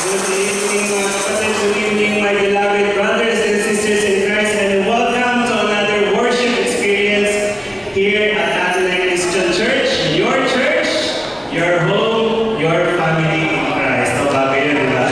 Good evening, mga kapatid. Good evening, my beloved brothers and sisters in Christ, and welcome to another worship experience here at Adonai Christian Church, your home, your family in Christ. O, bago yun, diba?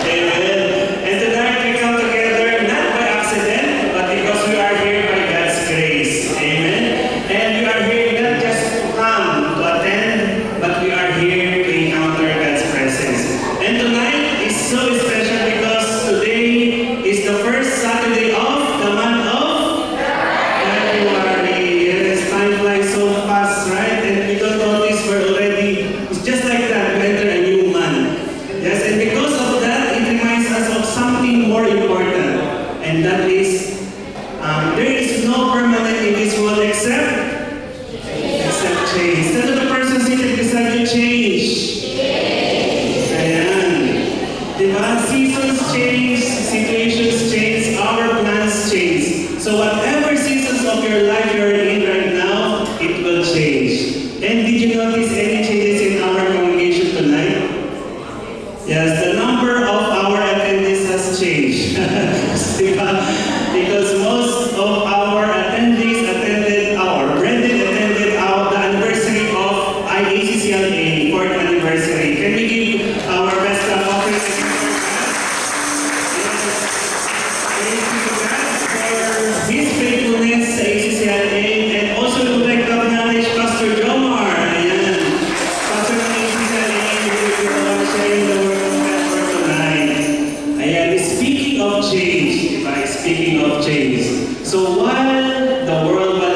Amen. And tonight we come together not by accident, but because we are here by God's grace. Amen. And we are here not just to come to attend, but we are here to encounter God's presence. And tonight is so special because today is the first Saturday of the month of February. Yes, time flies so fast, right? And we don't notice we're already, it's just like that, we enter a new month. Yes, and because of that, it reminds us of something more important. And that is, there is no permanent in this world except change. Tell the person seated beside you, change. Ayan. Diba? Seasons change, situations change, our plans change. So whatever seasons of your life you're in right now, it will change. And did you notice any changes in our congregation tonight? Yes, the number of our attendees has changed. Diba? Because most of our attendees attended the anniversary of IACCLA, 4th anniversary. Can we give our best offering? Thank you to God for His faithfulness sa ACCLA, and also we would like to acknowledge Pastor Jomar. Ayan. Pastor ng ACCLA, who will be sharing the word of God for tonight. Ayan, speaking of change, diba? Speaking of change. So while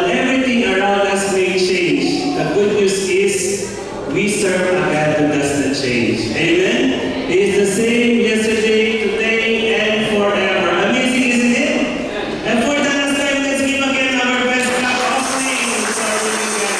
everything around us may change, the good news is we serve a God who does not change. Amen? He is the same yesterday, today, and forever. Amazing, isn't it? And for the last time, let's give again our best clap offering to our living God.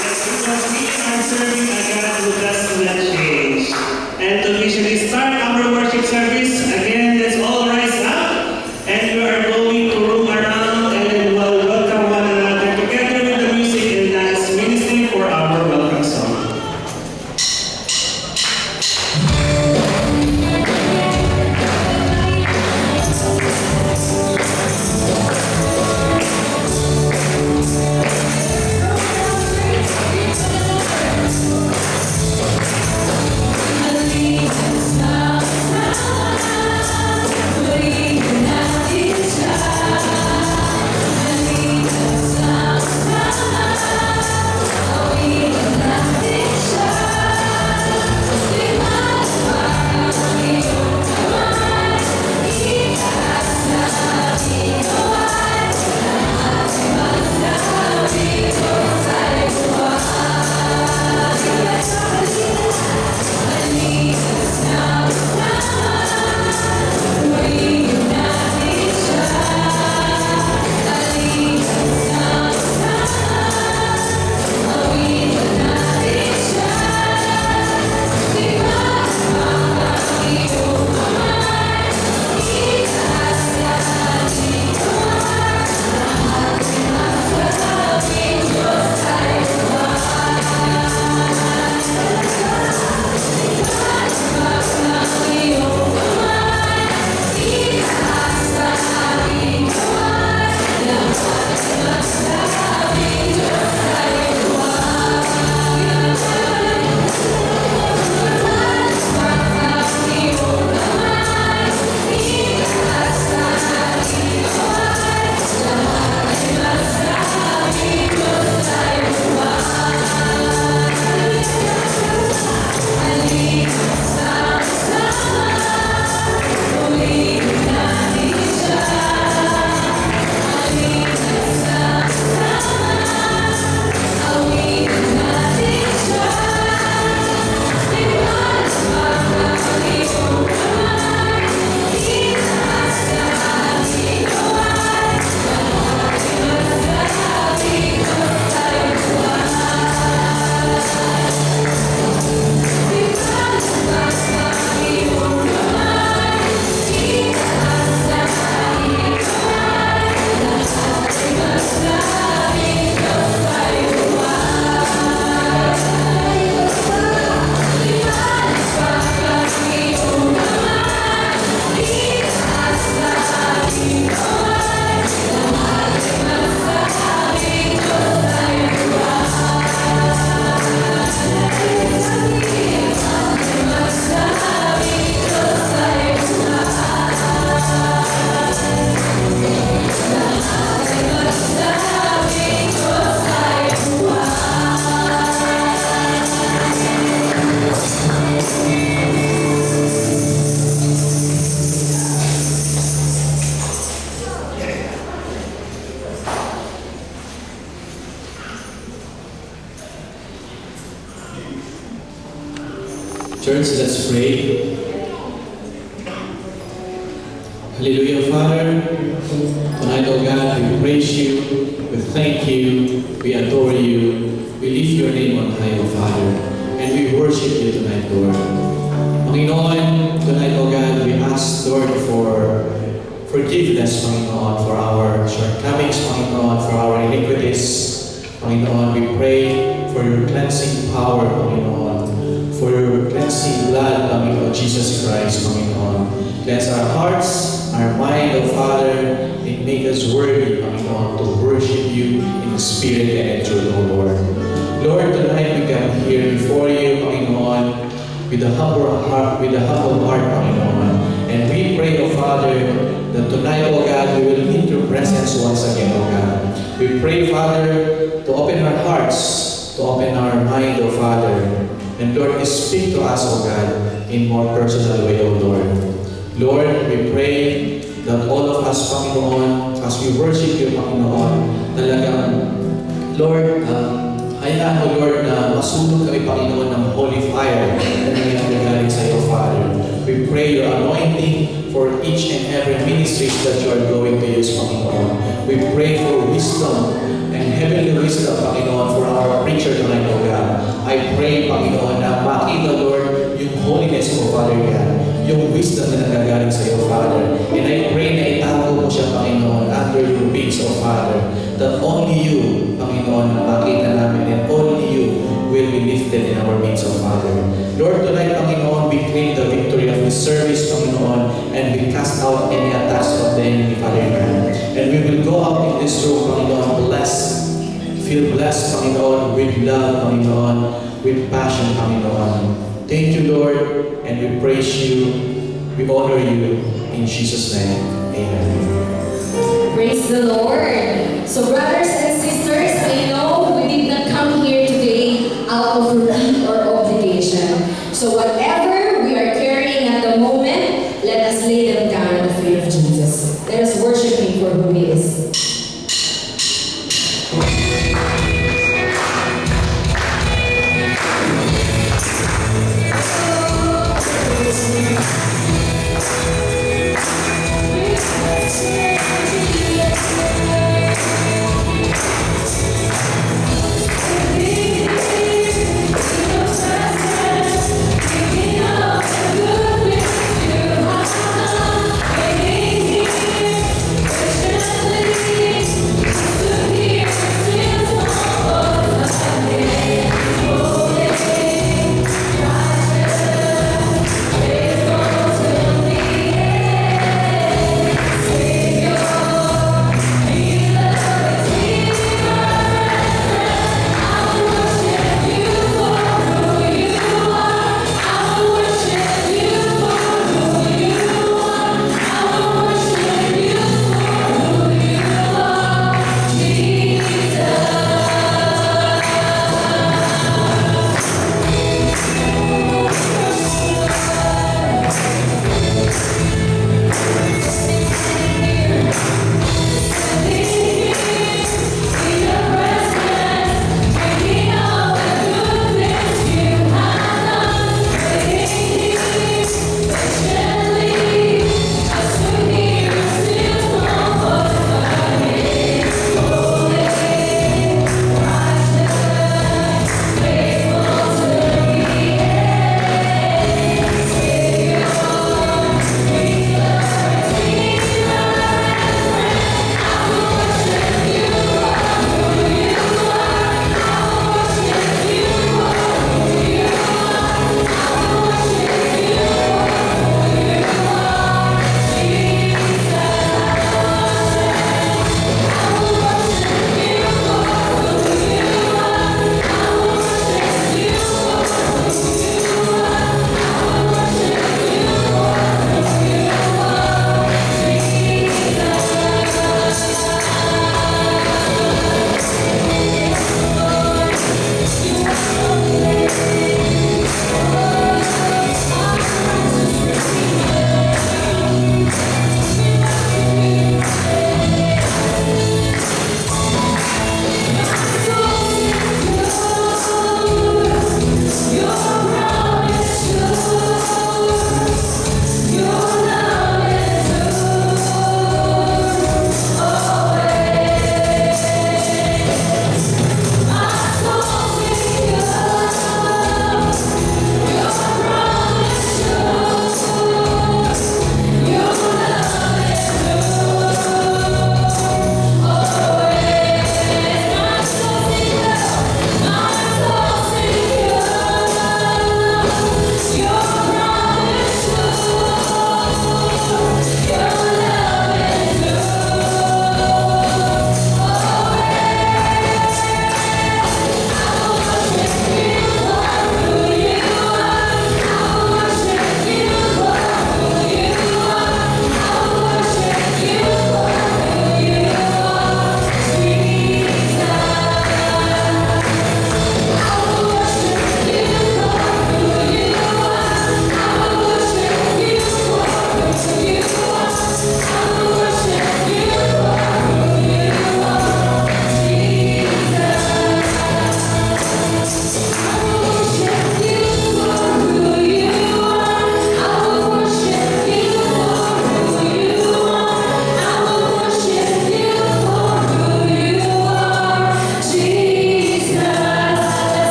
Yes, because we are serving a God who does not change. And to officially start our worship service, again, let's all rise up. And we are going to roam around and we'll welcome one another together with the music and dance ministry for our welcome song. Allegiance now. Church, let's pray. Hallelujah, Father. Tonight, oh God, we praise you, we thank you, we adore you, we lift your name on high, oh Father, and we worship you tonight, Lord. Panginoon, tonight, oh God, we ask, Lord, for forgiveness, Panginoon, for our shortcomings, Panginoon, for our iniquities. Panginoon, we pray for your cleansing power, Panginoon, for your cleansing blood, Panginoon, Jesus Christ, Panginoon. Cleanse our hearts, our mind, O Father, and make us worthy, Panginoon, to worship you in the Spirit and in truth, O Lord. Lord, tonight we come here before you, Panginoon, with a humble heart, Panginoon. And we pray, O Father, that tonight, O God, we will meet your presence once again, O God. We pray, Father, to open our hearts, to open our mind, O Father. And Lord, speak to us, O God, in more personal way, O Lord. Lord, we pray that all of us, Panginoon, as we worship you, Panginoon, talagang, Lord, hayaan mo, Lord, na masunog kami, Panginoon, ng holy fire na nangyayari sa iyo, Father. We pray your anointing for each and every ministry that you are going to use, Panginoon. We pray for wisdom and heavenly wisdom, Panginoon, for our preacher tonight, O God. I pray, Panginoon, na makita, Lord, yung holiness mo, Father God, yung wisdom na nagagaling sa iyo, Father. And I pray na itago mo siya, Panginoon, under your wings, O Father, that only you, Panginoon, na makita namin, and only you will be lifted in our midst, O Father. Lord, tonight, Panginoon, we claim the victory of this service, Panginoon, and we cast out any attacks of the enemy, Father God. And we will go out in this room, Panginoon, blessed, feel blessed, Panginoon, with love, Panginoon, with passion, Panginoon. Thank you, Lord, and we praise you, we honor you, in Jesus' name, amen. Praise the Lord. So brothers and sisters, I know we did not come here today out of rank or obligation. So whatever we are carrying at the moment, let us lay them down at the feet of Jesus. Let us worship Him for who He is. Thank you.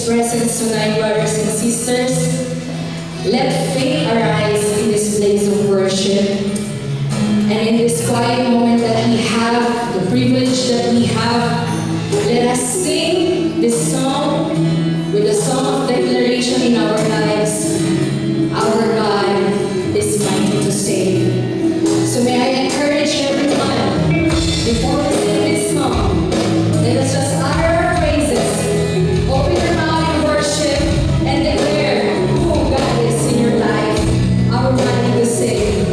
His presence tonight, brothers and sisters. Let faith arise in this place of worship. And in this quiet moment that we have, the privilege that we have, let us sing this song with a song of declaration in our lives. Our God is mighty to save. So may I encourage everyone, before we sing this song, let us just utter our praises, open our mouth in worship, and declare who God is in your life. Our mighty to save.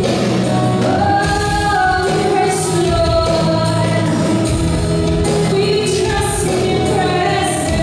Oh, we praise you, Lord. We trust in your presence.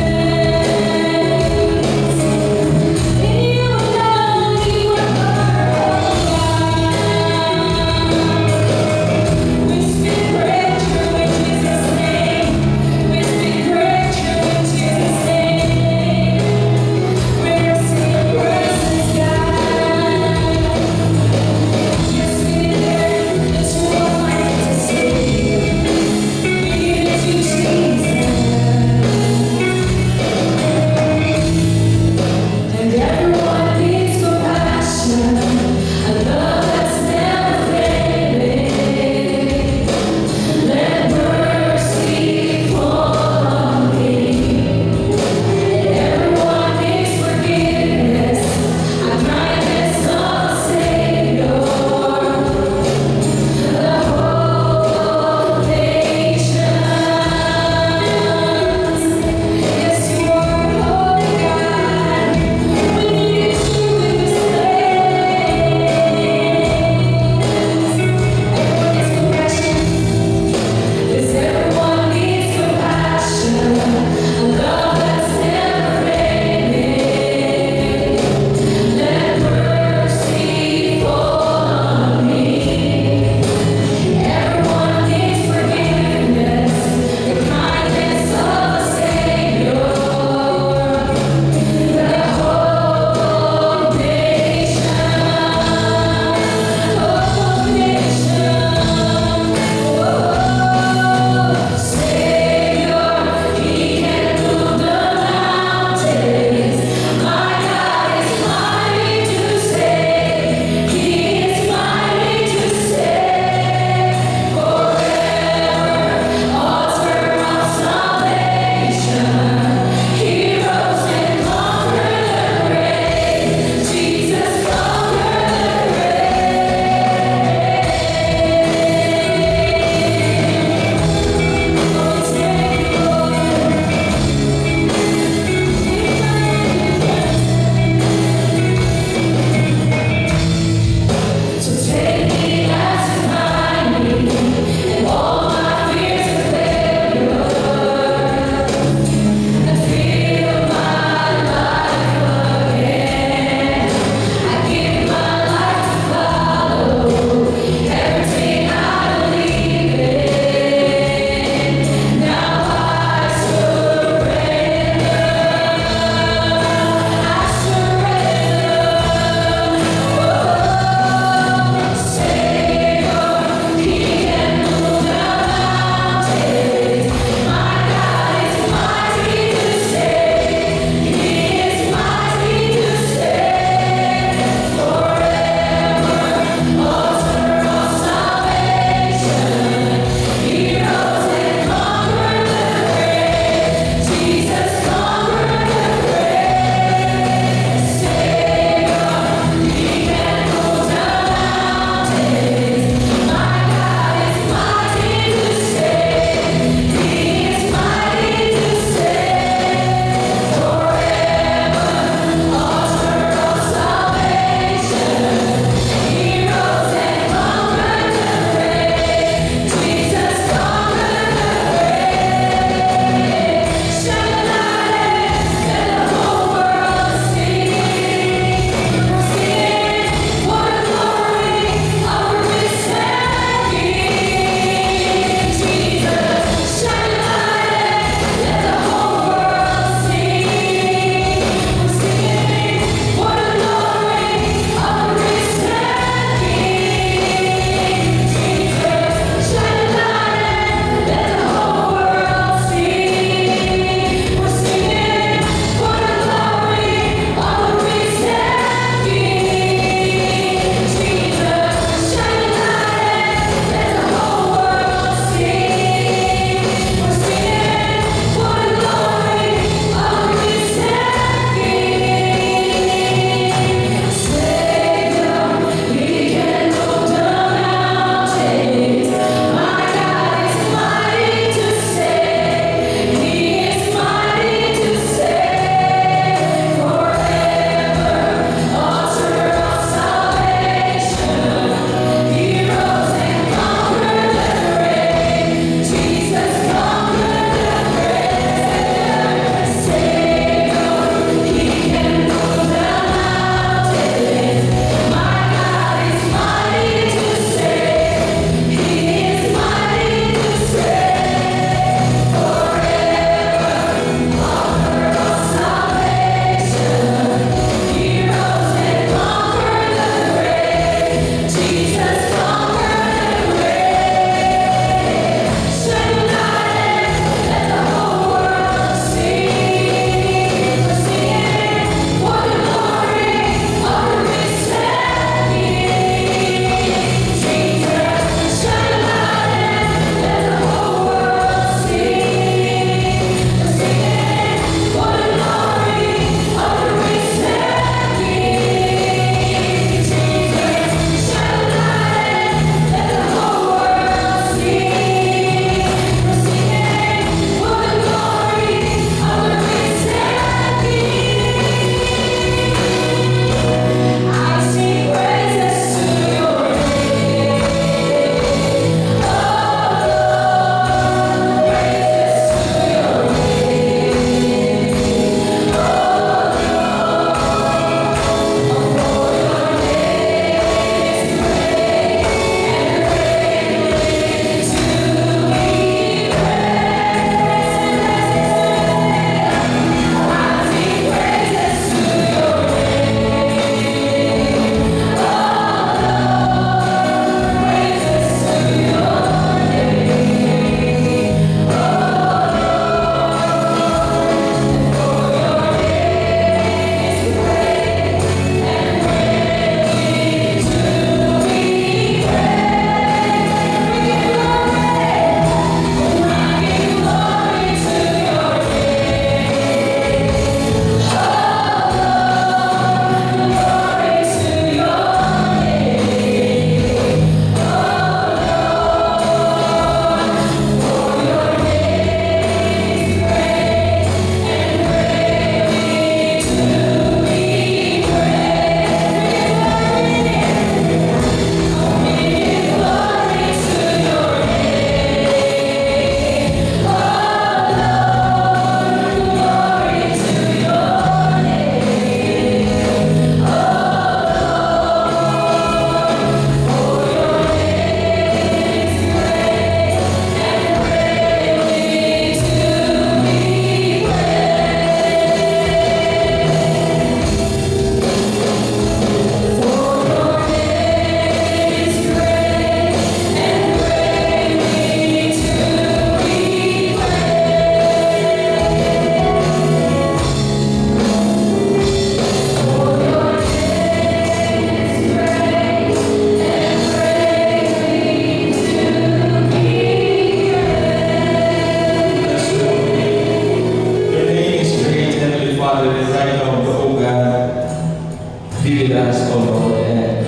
be with us, O Lord, and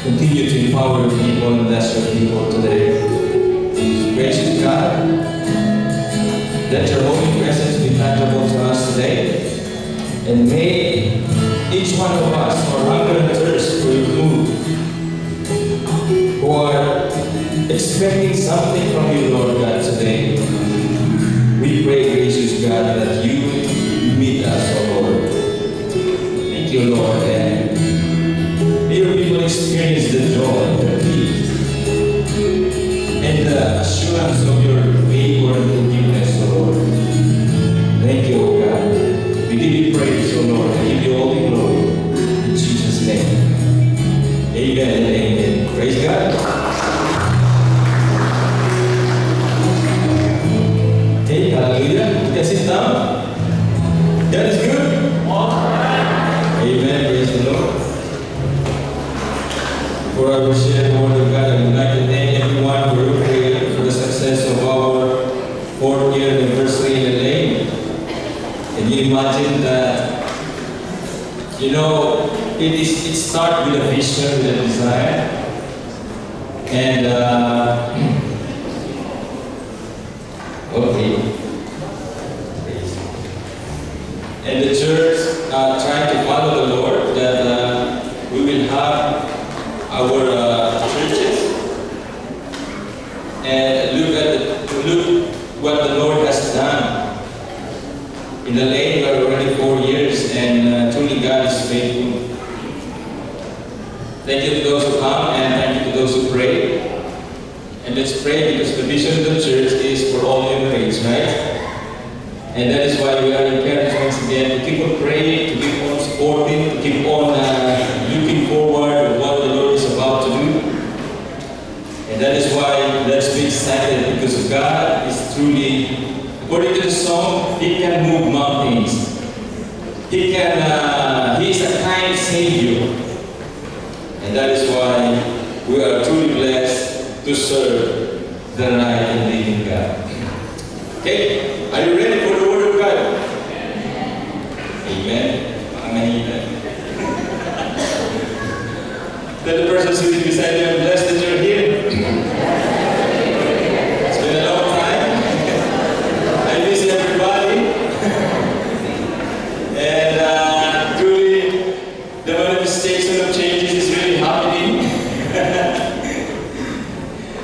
continue to empower your people and bless your people today. Gracious God, let your holy presence be tangible to us today, and may each one of us who are hunger and thirst for your food, who are expecting something from you, Lord God, today, we pray, gracious God, that you meet us, O Lord. Thank you, Lord, and may your people experience the joy, the peace, and the assurance of your favor and forgiveness, O Lord. Thank you, O God. We give you praise, O Lord. We give you all the glory. In Jesus' name. Amen and amen. Praise God. Okay, hallelujah. You can sit down. That is good. Amen. Praise the Lord. Before I will share the word of God, I would like to thank everyone for your prayer for the success of our 4th year anniversary in LA. Can you imagine that? You know, it starts with a vision, with a desire, and okay. And the church trying to follow the Lord, that we will have our churches and look what the Lord has done. In the lane, we are already 4 years, and truly God is faithful. Thank you to those who come, and thank you to those who pray. And let's pray, because the vision of the church is for all generations, right? And that is why we are encouraged once again to keep on praying, to keep on supporting, to keep on looking forward to what the Lord is about to do. And that is why let's be excited, because God is truly, according to the song, He can move mountains. He is a kind Savior. And that is why we are truly blessed to serve the right and living God. Okay, are you ready for the Word of God? Amen. Amen. Tell the person sitting beside you, I'm blessed that you're here. It's been a long time. I miss everybody. And truly, the manifestation of changes is really happening.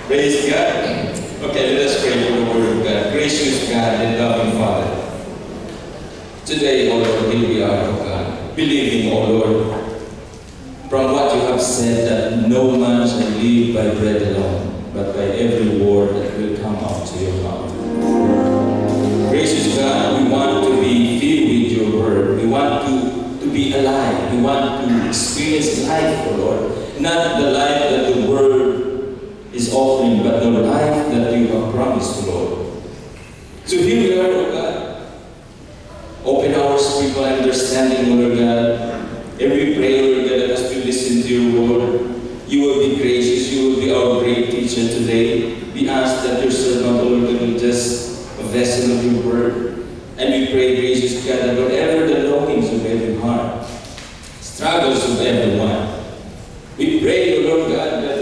Praise God. Okay, let us pray for the Word of God. Gracious God and loving Father, today, O Lord, here we are, O God, believing, O Lord, from what you have said, that no man shall live by bread alone, but by every word that will come out to your mouth. Gracious God, we want to be filled with your word. We want to be alive. We want to experience life, O Lord. Not the life that the word is offering, but the life that you have promised, Lord. So here we are, O God. Open our spiritual understanding, Lord God. Every prayer, Lord God, as we listen to your word, you will be gracious. You will be our great teacher today. We ask that your servant, Lord God, will just a vessel of your word. And we pray, gracious God, that whatever the longings of every heart, struggles of everyone, we pray, O Lord God, that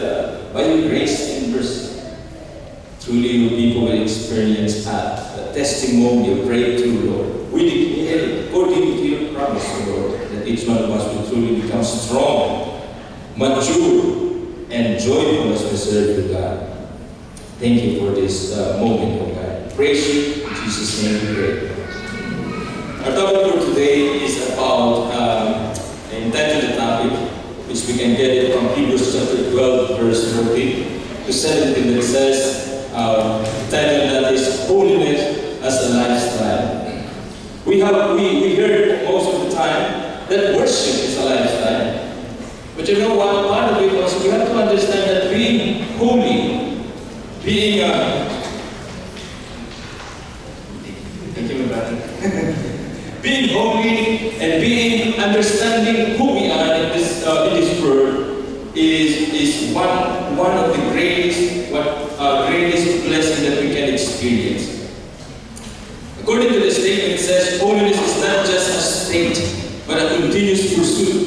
by your grace and mercy, truly your people will experience a testimony, a breakthrough, Lord. We declare, according to your promise, Lord, that each one of us will truly become strong, mature, and joyful as we serve you, God. Thank you for this moment, oh God. Praise you. In Jesus' name we pray. Our topic for today is about entitled topic, which we can get it from Hebrews chapter 12, verse 14 to 17, that says, title that is Holiness as a Lifestyle. We heard most of the time that worship is a lifestyle. But you know what? Part of it was we have to understand that being holy, being being holy and being understanding who we are in this world is one of the greatest blessing that we can experience. According to the statement, it says holiness is not just a state, but a continuous pursuit.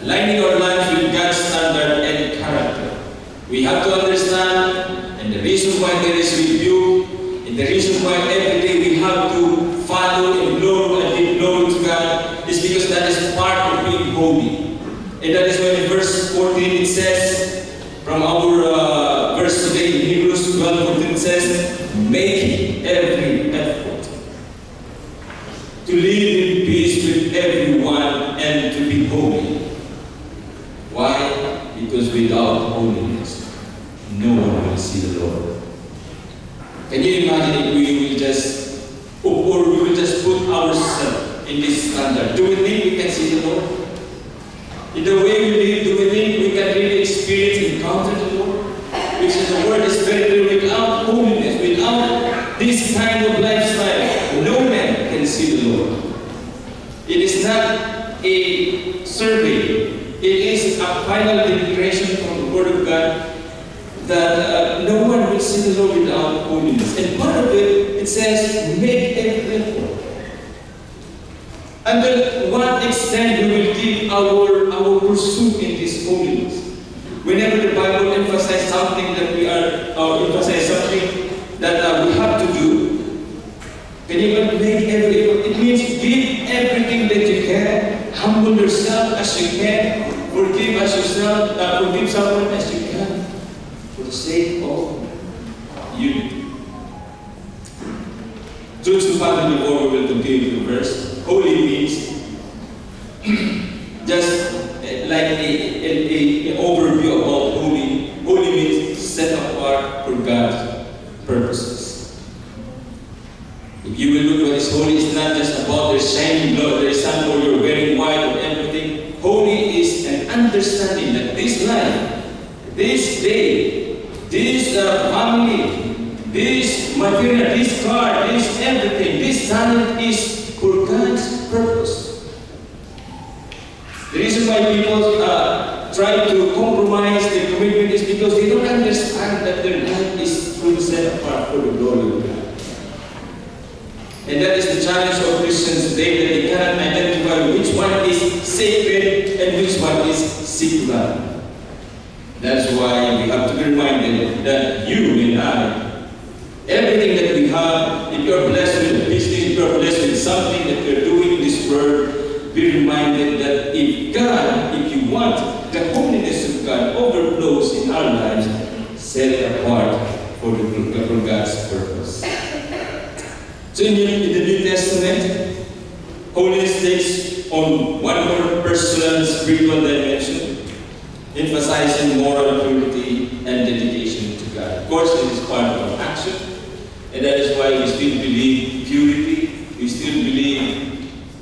aligning our lives with God's standard and character. We have to understand, and the reason why there is rebuke, and the reason why every day we have to follow and glory and give glory to God, is because that is part of being holy. And that is why in verse 14 it says, from our verse today in Hebrews 12:14 it says, make every effort to live in peace with everyone and to be holy. Why? Because without holiness, no one will see the Lord. Can you imagine if we will just, or we will just put ourselves in this standard? Do we think we can see the Lord? In the way we live, do we think we can really experience, encounter the Lord? Which is the word is very clear, without holiness, without this kind of lifestyle, no man can see the Lord. It is not a survey. It is a final declaration from the Word of God that no one will see the Lord without holiness. And part of it, it says, make every effort. Until what extent we will give our pursuit in this holiness. Whenever the Bible emphasizes something that we are, or emphasize something that we have to do, can you make every effort? It means give everything that you can, humble yourself as you can, forgive as yourself, forgive someone as you can, for the sake of unity. Truth to family, before we will continue the verse. Holy means just like an overview about holy. Holy means set apart for God's purposes. If you will look what is holy, it's not just about the shining blood, there is some or you're wearing white or everything. Holy is an understanding that this life, this day, this family, this material, this car, this everything, this talent is for God's purpose. The reason why people try to compromise their commitment is because they don't understand that their life is truly set apart for the glory of God. And that is the challenge of Christians today, that they cannot identify which one is sacred and which one is secular. That's why we have to be reminded that you and I, everything that we have, if you're blessed with a business, if you're blessed with something that you're doing in this world, be reminded that if God, if you want the holiness of God overflows in our lives, set it apart for God's purpose. So in the New Testament, holiness takes on one more personal spiritual dimension, emphasizing moral purity and dedication to God. Of course, it is part of our action, and that is why we still believe purity, we still believe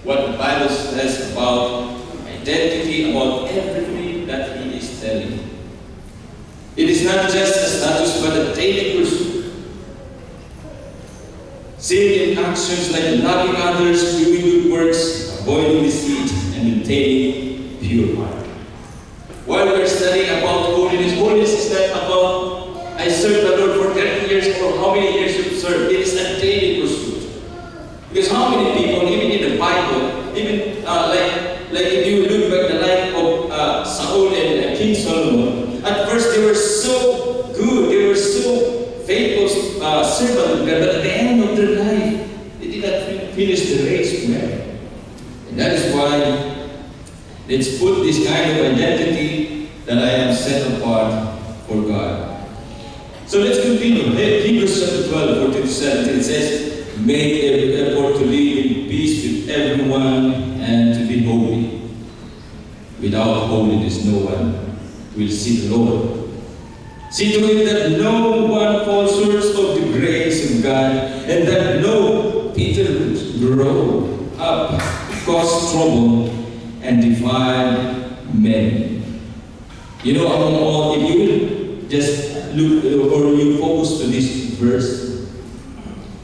what the Bible says about identity, about everything that He is telling. It is not just a status, but a daily pursuit. Seen in actions like loving others, doing good works, avoiding deceit, and maintaining pure heart. While we are studying about holiness, holiness is not about I served the Lord for 30 years or how many years you've served. It is a daily pursuit. Because how many people, even in the Bible, even like if you look back the life of Saul and King Solomon, at first they were so good, they were so faithful servant of God, but at the end of their life, they did not finish the race well. And that is why let's put this kind of identity that I am set apart for God. So let's continue. Hebrews chapter 12, 14 to 17, it says, make every effort to live in peace with everyone and to be holy. Without holiness, no one will see the Lord. See to it that no one falls short of the grace of God, and that no bitter roots grow up, cause trouble, and defile many. You know, among all, if you will just look or you focus to this verse,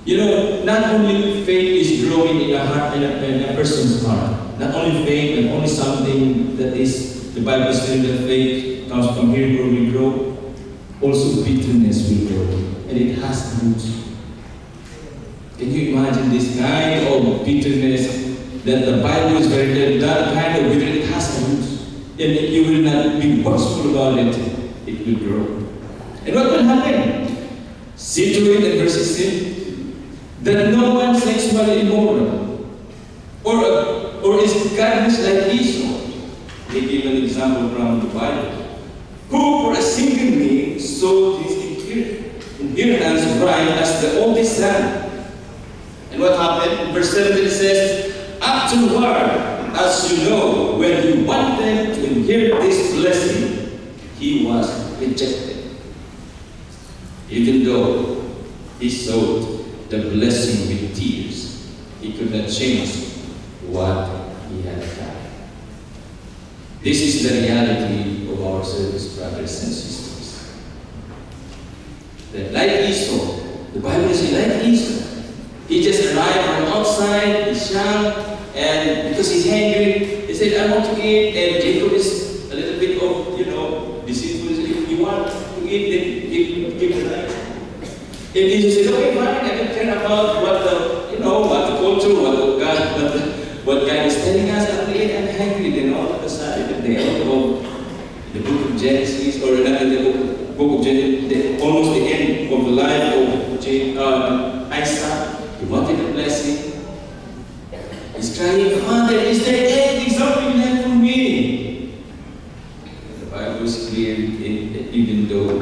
you know, not only faith is growing in a heart, in a person's heart. Not only faith, and only something that is, the Bible says that faith comes from here where we grow. Also bitterness will grow, and it has roots. Can you imagine this kind of bitterness that the Bible is very clear, that kind of bitterness, it has roots. And be watchful about it, it will grow. And what will happen? See to it in verse 16, that no one sexually immoral, or is godless like Esau. They give an example from the Bible. Who for a single meal sold his inheritance right as the oldest son. And what happened? Verse 17 says, afterward, as you know, when he wanted to inherit this blessing, he was rejected. Even though he sought the blessing with tears, he could not change what he had done. This is the reality of our service, brothers and sisters. That like Esau, the Bible says like Esau, he just arrived from outside, he's young, and because he's hungry, he said, I want to eat, and Jacob is a little bit of, deceitful. If you want to eat, then give it right. And Esau said, okay, fine, I don't care about what the culture, what God is telling us. I'm hungry. Then all of a sudden, they out of the book of Genesis, or another book of Genesis, almost the end of the life of Isaac. He wanted a blessing. He's crying, Father, is there anything, something left for me? The Bible is clear that even though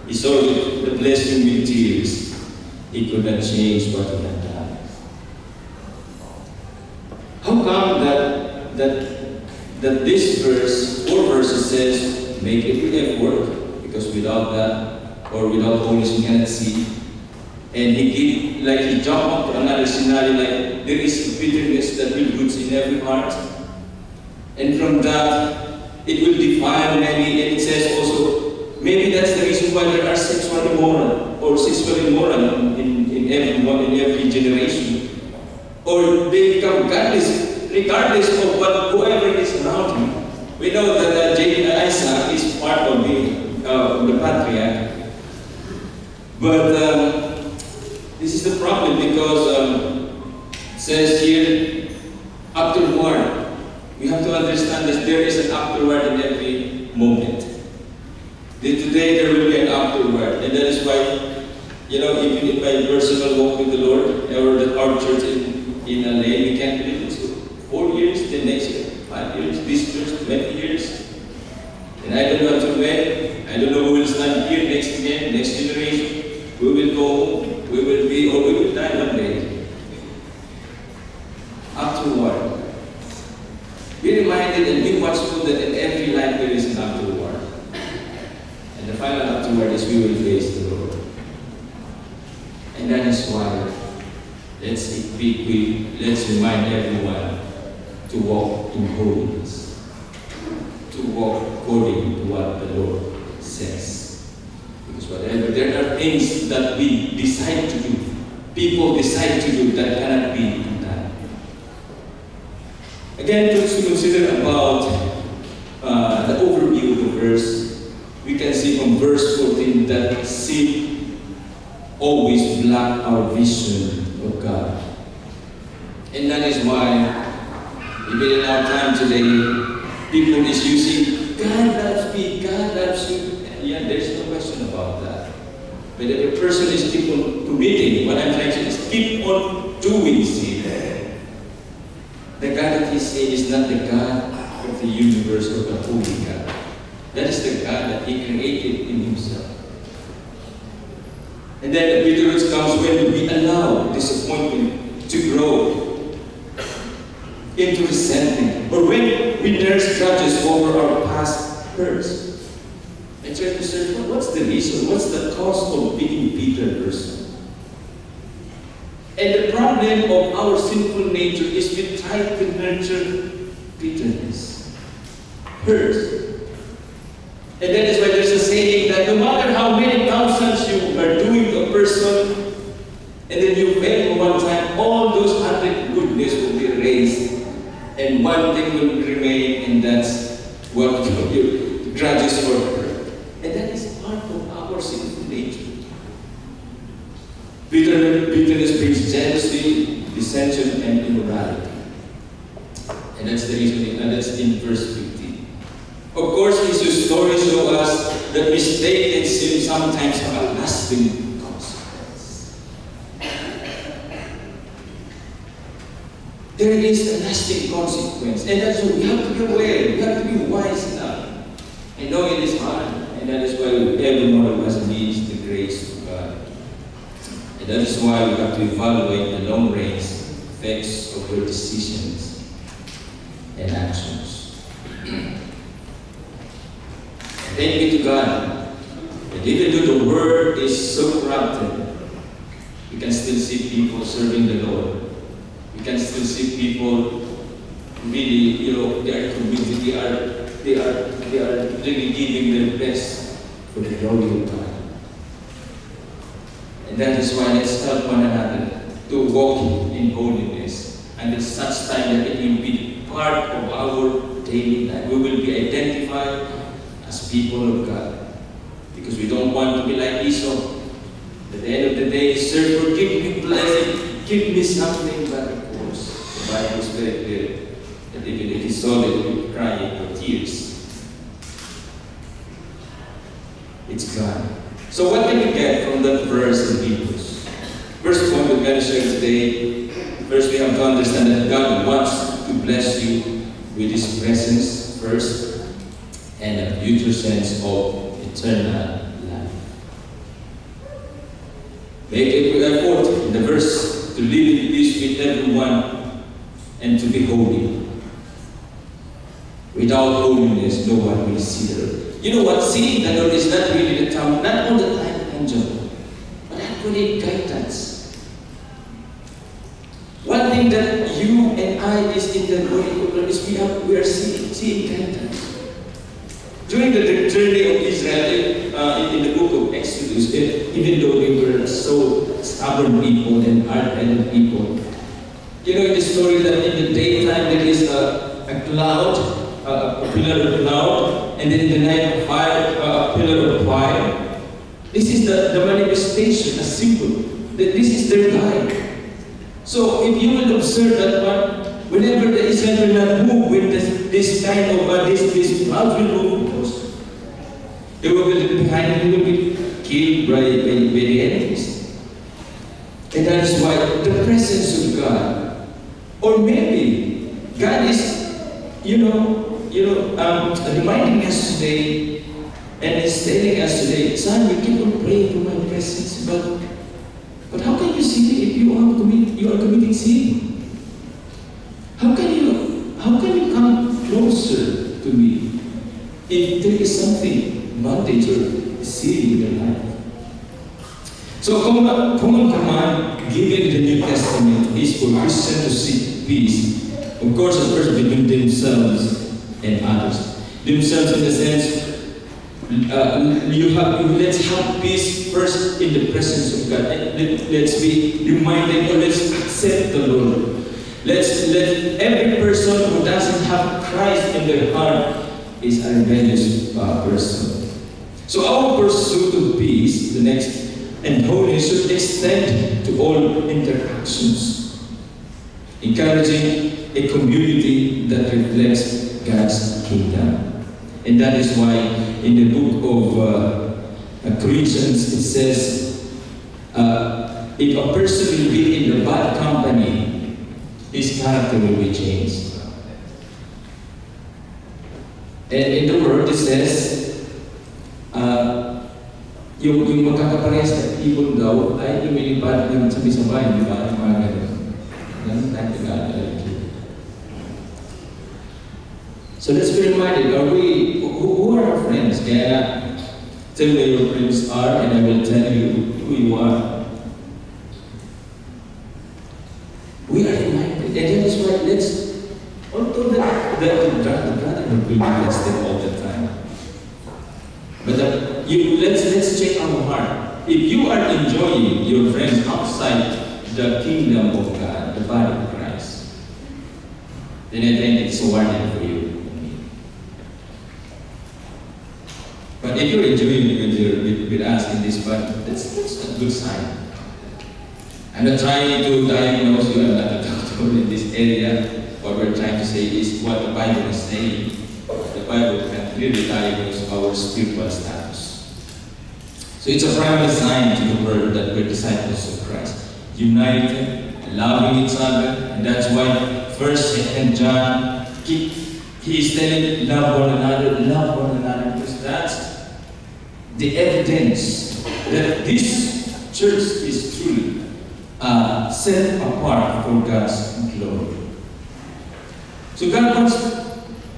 he saw the blessing with tears, he could not change what he had done. How come that this verse, 4 verses says, make every effort, because without that, or without holiness, you cannot see. And he jumped up to another scenario, like there is bitterness that will roots in every heart. And from that, it will defile many, and it says also, maybe that's the reason why there are sexually immoral, or sexually immoral in everyone, in every generation. Or they become godless, regardless of whoever is around him. We know that Isaac is part of the patriarch. But this is the problem, because it says here, afterward. We have to understand that there is an afterward in every moment. Today there will be an afterward, and that is why, even in my personal walk with the Lord, or our church in LA, we can't believe it. 4 years, then next year, 5 years, this church, 20 years. And I don't know until when. I don't know who will stand here next again, next generation. We will go home, we will be, or we will die one day. Afterward. Be reminded and be watchful that in every life there is an afterward. And the final afterward is we will face the Lord. And that is why let's remind everyone to walk in holiness, to walk according to what the Lord says. Because whatever, there are things that we decide to do, people decide to do that cannot be done. Again, to consider about the overview of the verse, we can see from verse 14 that sin always blocks our vision of God. And that is why, even in our time today, people is using, God loves me, God loves you. Yeah, there's no question about that. But if a person is keep on committing, what I'm trying to say is keep on doing sin. The God that he said is not the God of the universe or the holy God. That is the God that he created in himself. And then the bitterness comes when we allow disappointment to grow into resentment, or when we nurse grudges over our past hurts. I try to search, what's the reason? What's the cause of being a bitter person? And the problem of our sinful nature is we try to nurture bitterness, hurt. And that is why there's a saying that no matter how many thousands you are doing to a person, and then you fail for one time, all those 100 goodness will be erased, and one thing will remain, and that's what your grudges for her. And that is part of our sinful nature. Bitterness brings jealousy, dissension, and immorality. And that's the reason, and that's in verse 15. Of course, Jesus' story shows us that mistakes and sin sometimes have a lasting consequence. There is a lasting consequence, and that's why we have to be aware, we have to be wise enough. I know it is hard, and that is why every one of us needs the grace of God. And that is why we have to evaluate the long-range effects of your decisions and actions. Thank be to God that even though the world is so corrupted, we can still see people serving the Lord. We can still see people really, they are committed, they are really giving their best for the glory of God. And that is why let's help one another to walk in holiness. And at such time that it will be part of our daily life. We will be identified as people of God. Because we don't want to be like Esau. At the end of the day, sir, forgive me, blessing, give me something. But of course, the Bible is very clear that even if he saw it, he would cry for tears. It's God. So what can you get from that verse in Hebrews? First point we're going to share today. First, we have to understand that God wants to bless you with His presence first, and a future sense of eternal life. Make a effort in the verse to live in peace with everyone and to be holy. Without holiness, no one will see the Lord. You know what? Seeing the Lord is not really the time, not all the time enjoy, but actually guidance. One thing that you and I is in the Lord is we are seeing guidance. During the journey of Israel in the book of Exodus, even though they were so stubborn people and hard-headed people, you know in the story that in the daytime there is a cloud, a pillar of cloud, and then in the night a pillar of fire. This is the manifestation, a symbol, that this is their guide. So if you will observe that one, whenever the Israel will not move with this kind of this cloud will move, because they will be behind, they will be killed by the enemies. And that is why the presence of God, or maybe God is, reminding us today, and is telling us today, son, you keep on praying for my presence, but how can you see me if you are committing sin? How can you come closer to me if there is something bondage or sin in your life? So common command given in the New Testament is for Christians to seek peace. Of course, at first between themselves and others. Themselves in the sense, let's have peace first in the presence of God. Let's be reminded, or let's accept the Lord. Let every person who doesn't have Christ in their heart is a rebellious person. So our pursuit of peace, the next, and holiness should extend to all interactions, encouraging a community that reflects God's kingdom. And that is why in the book of Corinthians it says, if a person will be in the bad company, his character will be changed. And in the word it says, yung magkakaparehas na ibon daw ay lumilipad ng sabay-sabay, di ba? Yung mga ganun. Ganun tayo Tagalog. So let's be reminded, who are our friends? Kaya tell me your friends are, and I will tell you who you are. We are reminded, and that is why although the brother will be blessed them all the time. But let's check our heart. If you are enjoying your friends outside the kingdom of God, the body of Christ, then I think it's a warning for you. But if you're enjoying with us in this body, that's a good sign. I'm not trying to diagnose you, I'm not a doctor in this area. What we're trying to say is what the Bible is saying. the Bible can clearly diagnose our spiritual status. So it's a primary sign to the world that we're disciples of Christ, united, loving each other, and that's why First and John he is telling love one another, because that's the evidence that this church is truly set apart for God's glory. So God wants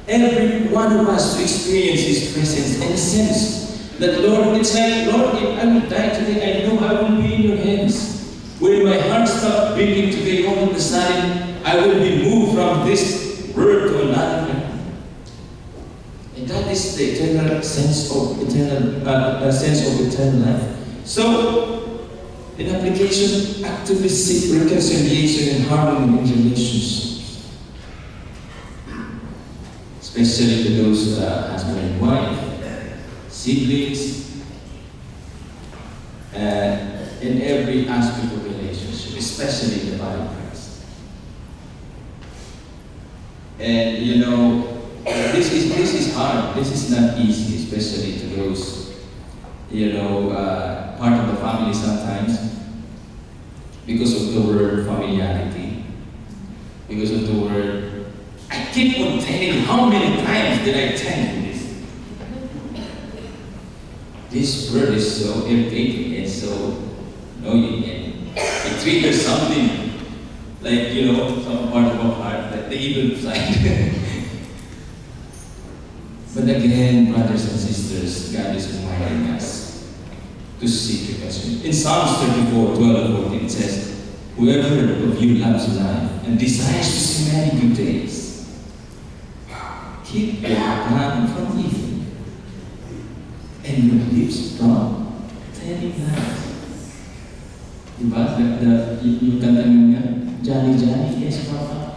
every one of us to experience His presence and sense that, Lord, it's like, Lord, if I will die today, I know I will be in your hands. When my heart stops beating today, all of a sudden, I will be moved from this world to another. And that is the eternal sense of eternal life. So, in application, actively seek reconciliation and harmony in relationships, especially to those husband and wife, siblings, in every aspect of relationship, especially in the body of Christ. And you know, this is hard. This is not easy, especially to those, you know, part of the family sometimes, because of the word familiarity, because of the word. I keep on telling, how many times did I tell you this? This word is so irritating and so annoying, and it triggers something like, you know, some part of our heart, like the evil side. But again, brothers and sisters, God is reminding us to seek reconciliation. In Psalms 34:12-14 it says, whoever of you loves life and desires to see many good days, keep your tongue from evil and your lips from telling lies. Diba? Yung kanta niya, Johnny, Johnny, yes, Papa.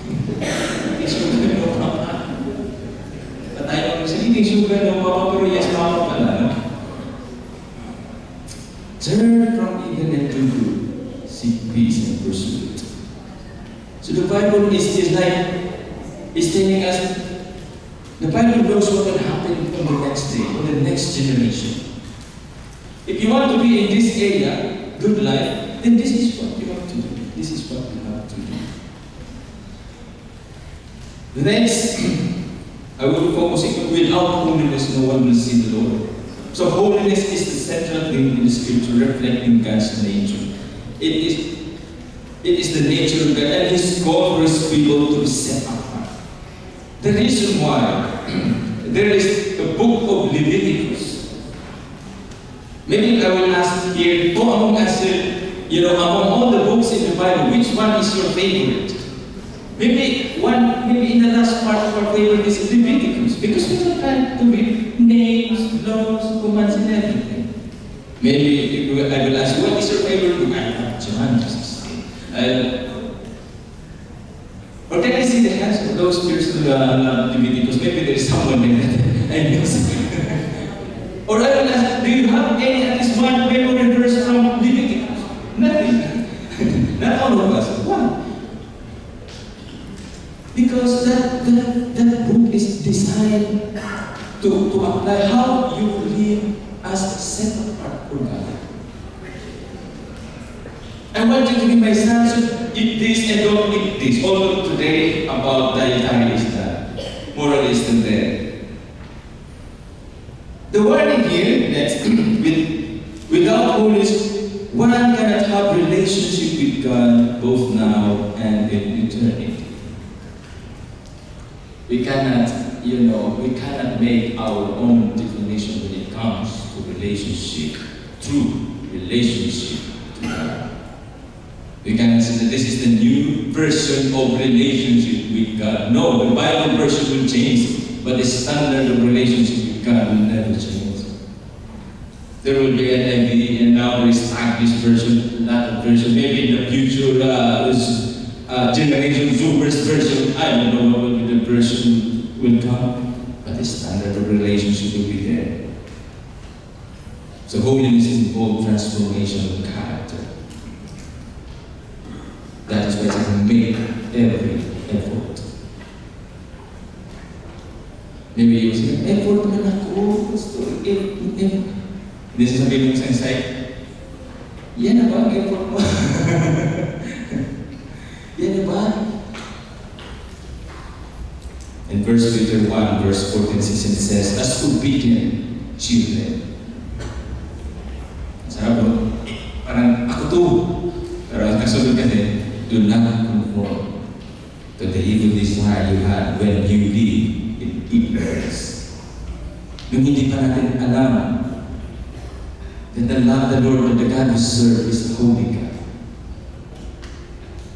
Yes, sugar, no, Papa. Patay ko sa hindi sugar, no, Papa, pero yes, Papa pala, no? Turn from evil and do good. Seek peace and pursue it. So the Bible is telling us, the Bible knows what will happen on the next day, on the next generation. If you want to be in this area, good life, then this is what you have to do. This is what you have to do. The next, I will be focusing on without holiness, no one will see the Lord. So holiness is the central thing in the scripture, reflecting God's nature. It is the nature of God, and His call for His people to be set apart. The reason why there is the book of Leviticus. Maybe I will ask here, who among us, you know, among all the books in the Bible, which one is your favorite? Maybe in the last part of our favorite is Leviticus, because we don't like to read names, laws, commands, and everything. Maybe I will ask you, what is your favorite book? I love John, or can I see the hands of those persons who love Leviticus? Maybe there is someone like that. I guess. Or I will ask, do you have any at least one favorite verse from Leviticus? Nothing. Not all of us. Why? Because that book is designed to apply how you live as set apart for God. I want you to be my son, so eat this and don't eat this. Although today about dietary is that moralist and there. The warning here that without holiness, one cannot have relationship with God both now and in eternity. We cannot make our own definition when it comes to relationship, true relationship to God. We cannot say that this is the new version of relationship with God. No, the Bible version will change, but the standard of relationship with God will never change. There will be an MV, and now there is established version, that version. Maybe in the future, generation Zoomers version. I don't know what will be the version will come, but the standard of relationship will be there. So holiness involves transformation of character. That is why it can make every effort. Maybe you say, effort man ako, pastor, effort. Hindi sasabihin mo sa inside, yan na ba ang effort mo? Yan na ba? In 1 Peter 1, verse 14, 16 says, as obedient children. Sarap mo? Parang ako to. Pero ang kasunod kasi, do not conform to the evil desire you had when you live in ignorance. Nung hindi pa natin alam that the love the Lord, that the God we serve is holy God.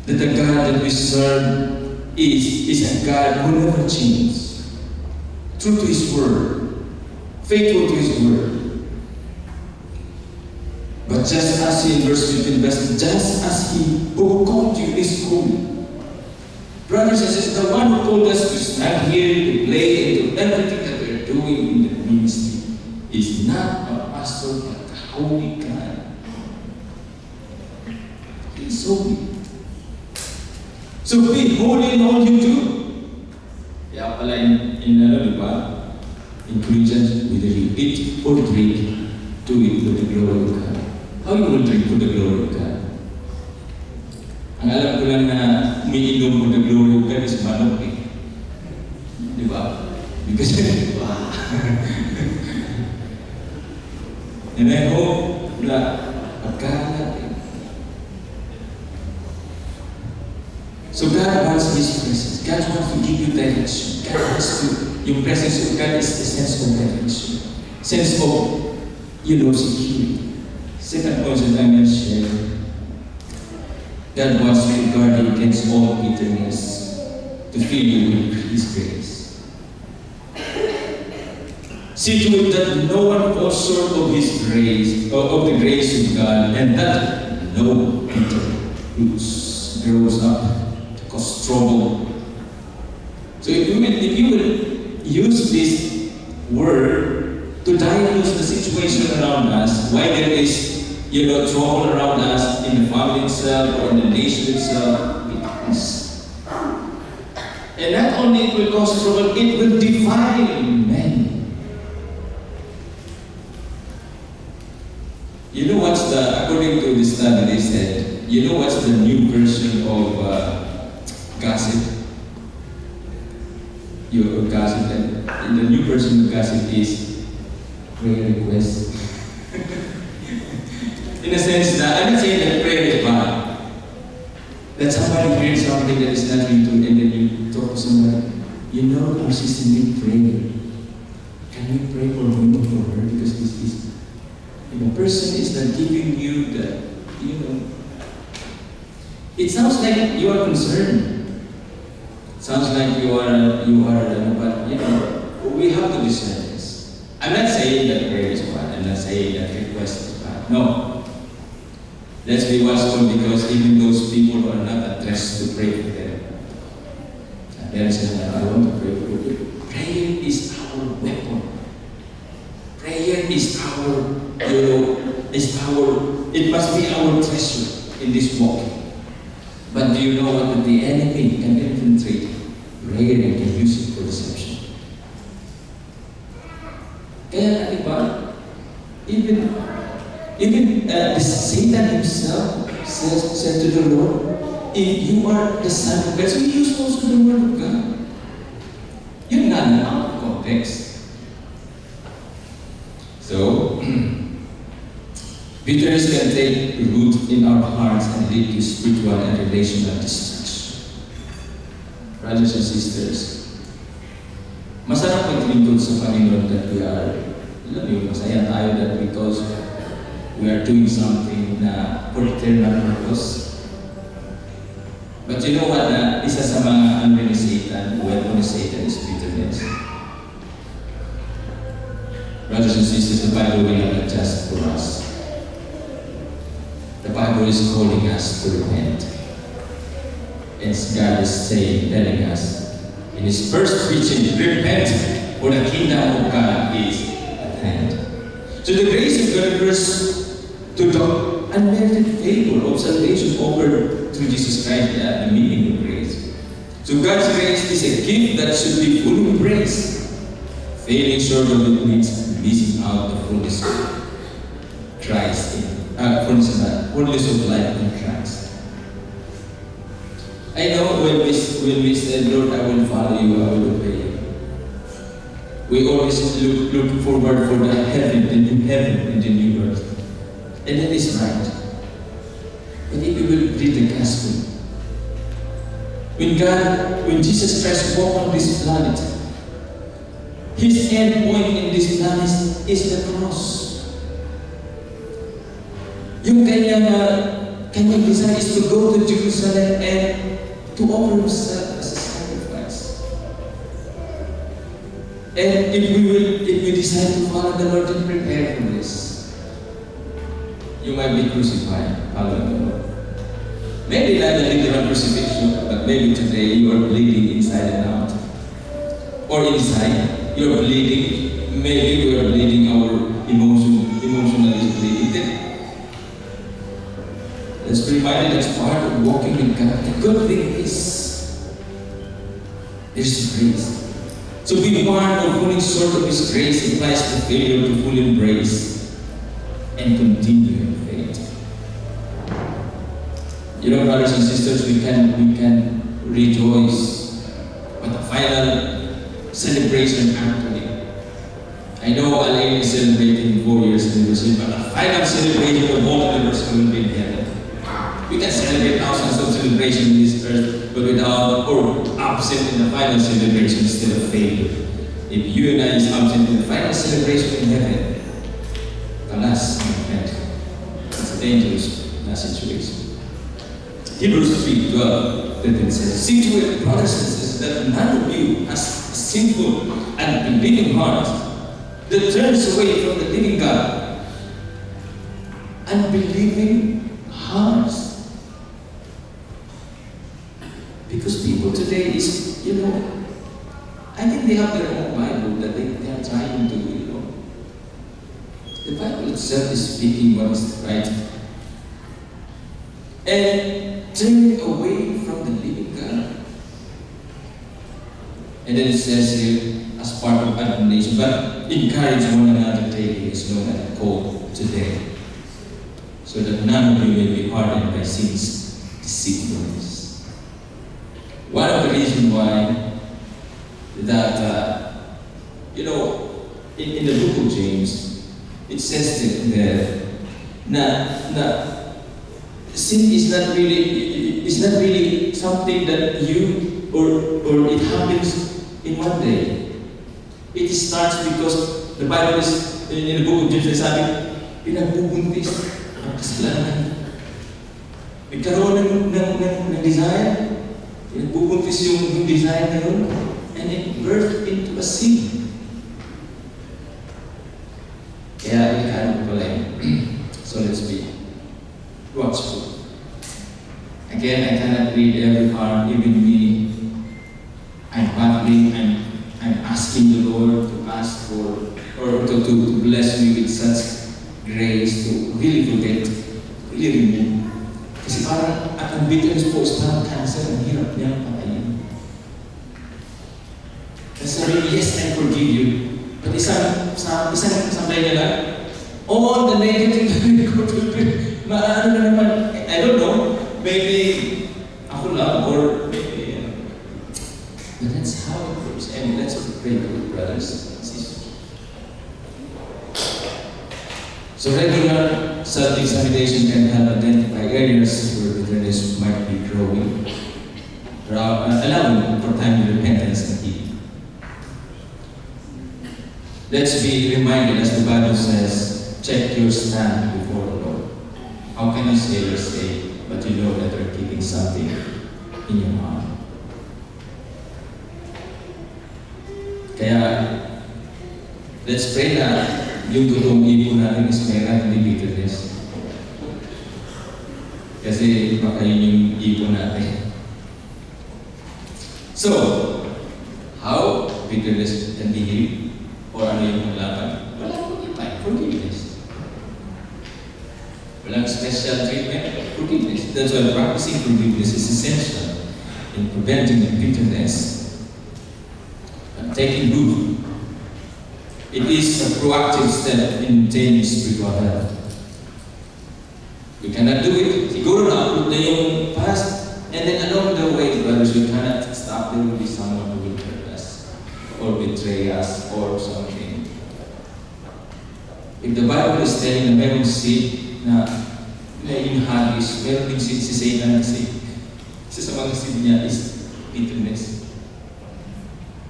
That the God that we serve is a God who never changes. True to His word, faithful to His word. But just as in verse 15, just as He who called you is holy. Brothers and sisters, the one who called us to stand here, to play, and to everything that we're doing in the ministry is not a pastor, but a holy God. He is holy. So be holy in all you do. Kaya pala in di ba? In Christians, whether you eat or drink, do it for the glory of God. How you will drink for the glory of God? Ang alam ko lang na umiinom for the glory of God is manok eh. Di ba? Because, wow. And I hope na pagkain natin. So God wants His presence. God wants to give you direction. God wants to, yung presence of God is the sense of direction. Sense of, security. Second point that I'm going to share. God wants to guard you against all bitterness, to fill you with His grace. See to it that no one falls short of His grace, of the grace of God, and that no bitter roots grows up to cause trouble. So if you will use this word to diagnose the situation around us, why there is trouble around us in the family itself or in the nation itself, bitterness. And not only it will cause trouble, it will defile men. You know what's according to this study, they said, you know what's the new version of gossip? Gossip, and the new version of gossip is prayer request. In a sense that I'm not saying that prayer is bad. That somebody hears something that is not really true, and then you talk to somebody, our sister needs prayer. Can you pray for him or for her? Because this is, the person is not giving you the, it sounds like you are concerned. Sounds like you are, but we have to discern this. I'm not saying that prayer is bad. I'm not saying that request is bad. No. Let's be watchful because even those people who are not addressed to pray for them. And they're saying, I want to pray for you. Prayer is our weapon. Prayer is it must be our treasure in this walk. But do you know what the enemy can infiltrate? Prayer and can use it for deception. Kaya, di ba? Even Satan himself said to the Lord, if you are the Son of God, so he used also the word of God. You're not out of context. So, bitterness can take root in our hearts and lead to spiritual and relational destruction. Brothers and sisters, masarap maglingkod sa Panginoon that we are, masaya tayo that because we are doing something for eternal purpose. But you know what? Isa sa mga weapon ni Satan is bitterness. Brothers and sisters, the Bible will not just for us. The Bible is calling us to repent. And God is telling us in His first preaching, repent, for the kingdom of God is at hand. So the grace of God refers to the unmerited favor of salvation offered through Jesus Christ, the meaning of grace. So God's grace is a gift that should be fully embraced. Failing short of it means missing out the fullness of Christ, fullness of life in Christ. I know when we said, Lord, I will follow you, I will obey you. We always look forward for the heaven, the new heaven and the new earth. And that is right. But if we will read the gospel, when Jesus Christ walked on this planet, His end point in this planet is the cross. Yung kanyang desire is to go to Jerusalem and to offer Himself as a sacrifice. And if we decide to follow the Lord and prepare for this, you might be crucified following the Lord. Maybe not a literal crucifixion, but maybe today you are bleeding inside and out. Or inside, you are bleeding, maybe we are bleeding our emotionally bleeding. Let's be reminded that's part of walking with God. The good thing is, there's grace. To be part of falling short of His grace implies the failure to fully embrace and continue in faith. You know, brothers and sisters, we can rejoice at the final celebration actually. I know Alain is celebrating 4 years anniversary, but the final celebration of all believers will be in heaven. We can celebrate thousands of celebrations in this earth, but without or absent in the final celebration is still a failure. If you and I is absent in the final celebration in heaven, alas, my friend, it's a dangerous situation. Hebrews 3:12 says, "See to it, brothers and sisters, that none of you has a sinful and unbelieving heart that turns away from the living God." Unbelieving hearts. Because people today is, I think they have their own Bible that they are trying to, The Bible itself is speaking what is right. And turning away from the living God. And then it says here, as part of admonition, but encourage one another daily as long as called today, so that none of you may be hardened by sin's deceitfulness. One of the reasons why that, in the book of James, it says that sin is not really something that you or it happens in one day. It starts because the Bible is in the book of James, sabi, pinagbubuntis ang kasalanan. Nagkaroon ng desire, pinagbubuntis yung desire na yun, and it birthed into a sin. Kaya ikaano pala yun. So let's be watchful. Again, I cannot read every heart, even me. I'm battling, I'm asking the Lord to ask for, or to bless me with such grace to really forget, really remove. Kasi parang, at ang bitterness po is parang cancer, ang hirap niya patayin. Kasi sabi, yes, I forgive you. But isang sambay niya lang, all the negative maano na naman, I don't know, maybe ako lang or maybe, but that's how it goes. And let's pray for the brothers and sisters. So regular self-examination can help identify areas where bitterness might be growing, allowing for timely repentance and healing. Let's be reminded, as the Bible says, check your stand before the Lord. How can you say you're saved, but you know that you're keeping something in your heart? Kaya, let's pray na yung totoong ipon natin is pera, hindi bitterness. Kasi baka yun yung ipon natin. So, how bitterness can be healed? Or ano yung laban? Wala ko yung time. Forgiveness. Walang special treatment. Forgiveness. That's why practicing forgiveness is essential in preventing bitterness and taking root It is a proactive step in attaining spiritual health. We cannot do it. Siguro na na yung past, and then along the way, brothers, we cannot stop. There will be someone who will hurt us, or betray us, or something. If the Bible is telling na merong seed na yung hagis, meron din seed si Satan na seed. Isa sa mga seed niya is bitterness.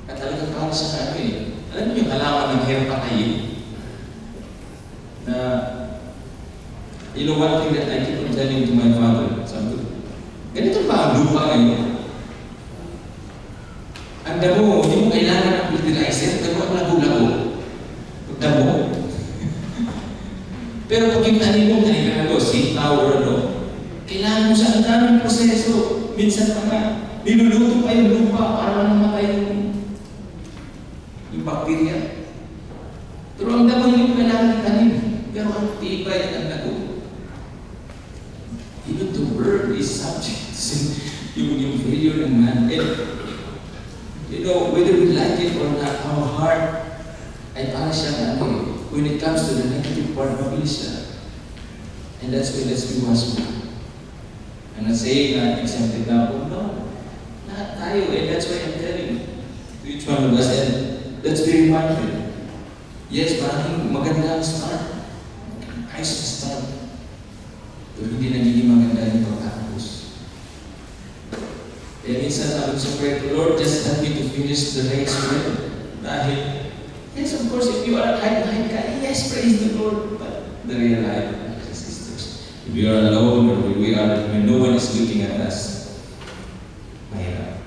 At talagang para siya na ano eh. Alam niyo yung halaman ng hirap patayin? Na, you know one thing that I keep on telling to my father, sabi ko, ganito ba ang lupa ngayon? Ang damo, hindi mo kailangan ng fertilizer, damo ang lago-lago. Damo. Pero pag yung tanim mo, tanim sitaw or ano, kailangan mo sa ang daming proseso. Minsan pa nga, niluluto pa yung lupa para namatay yung bakterya. Pero ang damo yung kailangan ng tanim. Pero ang tibay ang lago. Even the word is subject to yung failure ng man. And, you know, whether we like it or not, our heart ay para siyang ano, when it comes to the negative part, mabilis siya. And that's why let's be watchful. I'm not saying na exempted na ako. No. Lahat tayo. And that's why I'm telling to each one of us. And let's be reminded. Yes, maraming maganda ang start. Ayos ang start. Pero hindi nagiging maganda yung pagkatapos. Kaya minsan sabi ko sa prayer, Lord, just help me to finish the race well. Dahil, yes, of course, if you are behind ka, yes, praise the Lord. But the real life, sisters, if we are alone or when no one is looking at us, mahirap.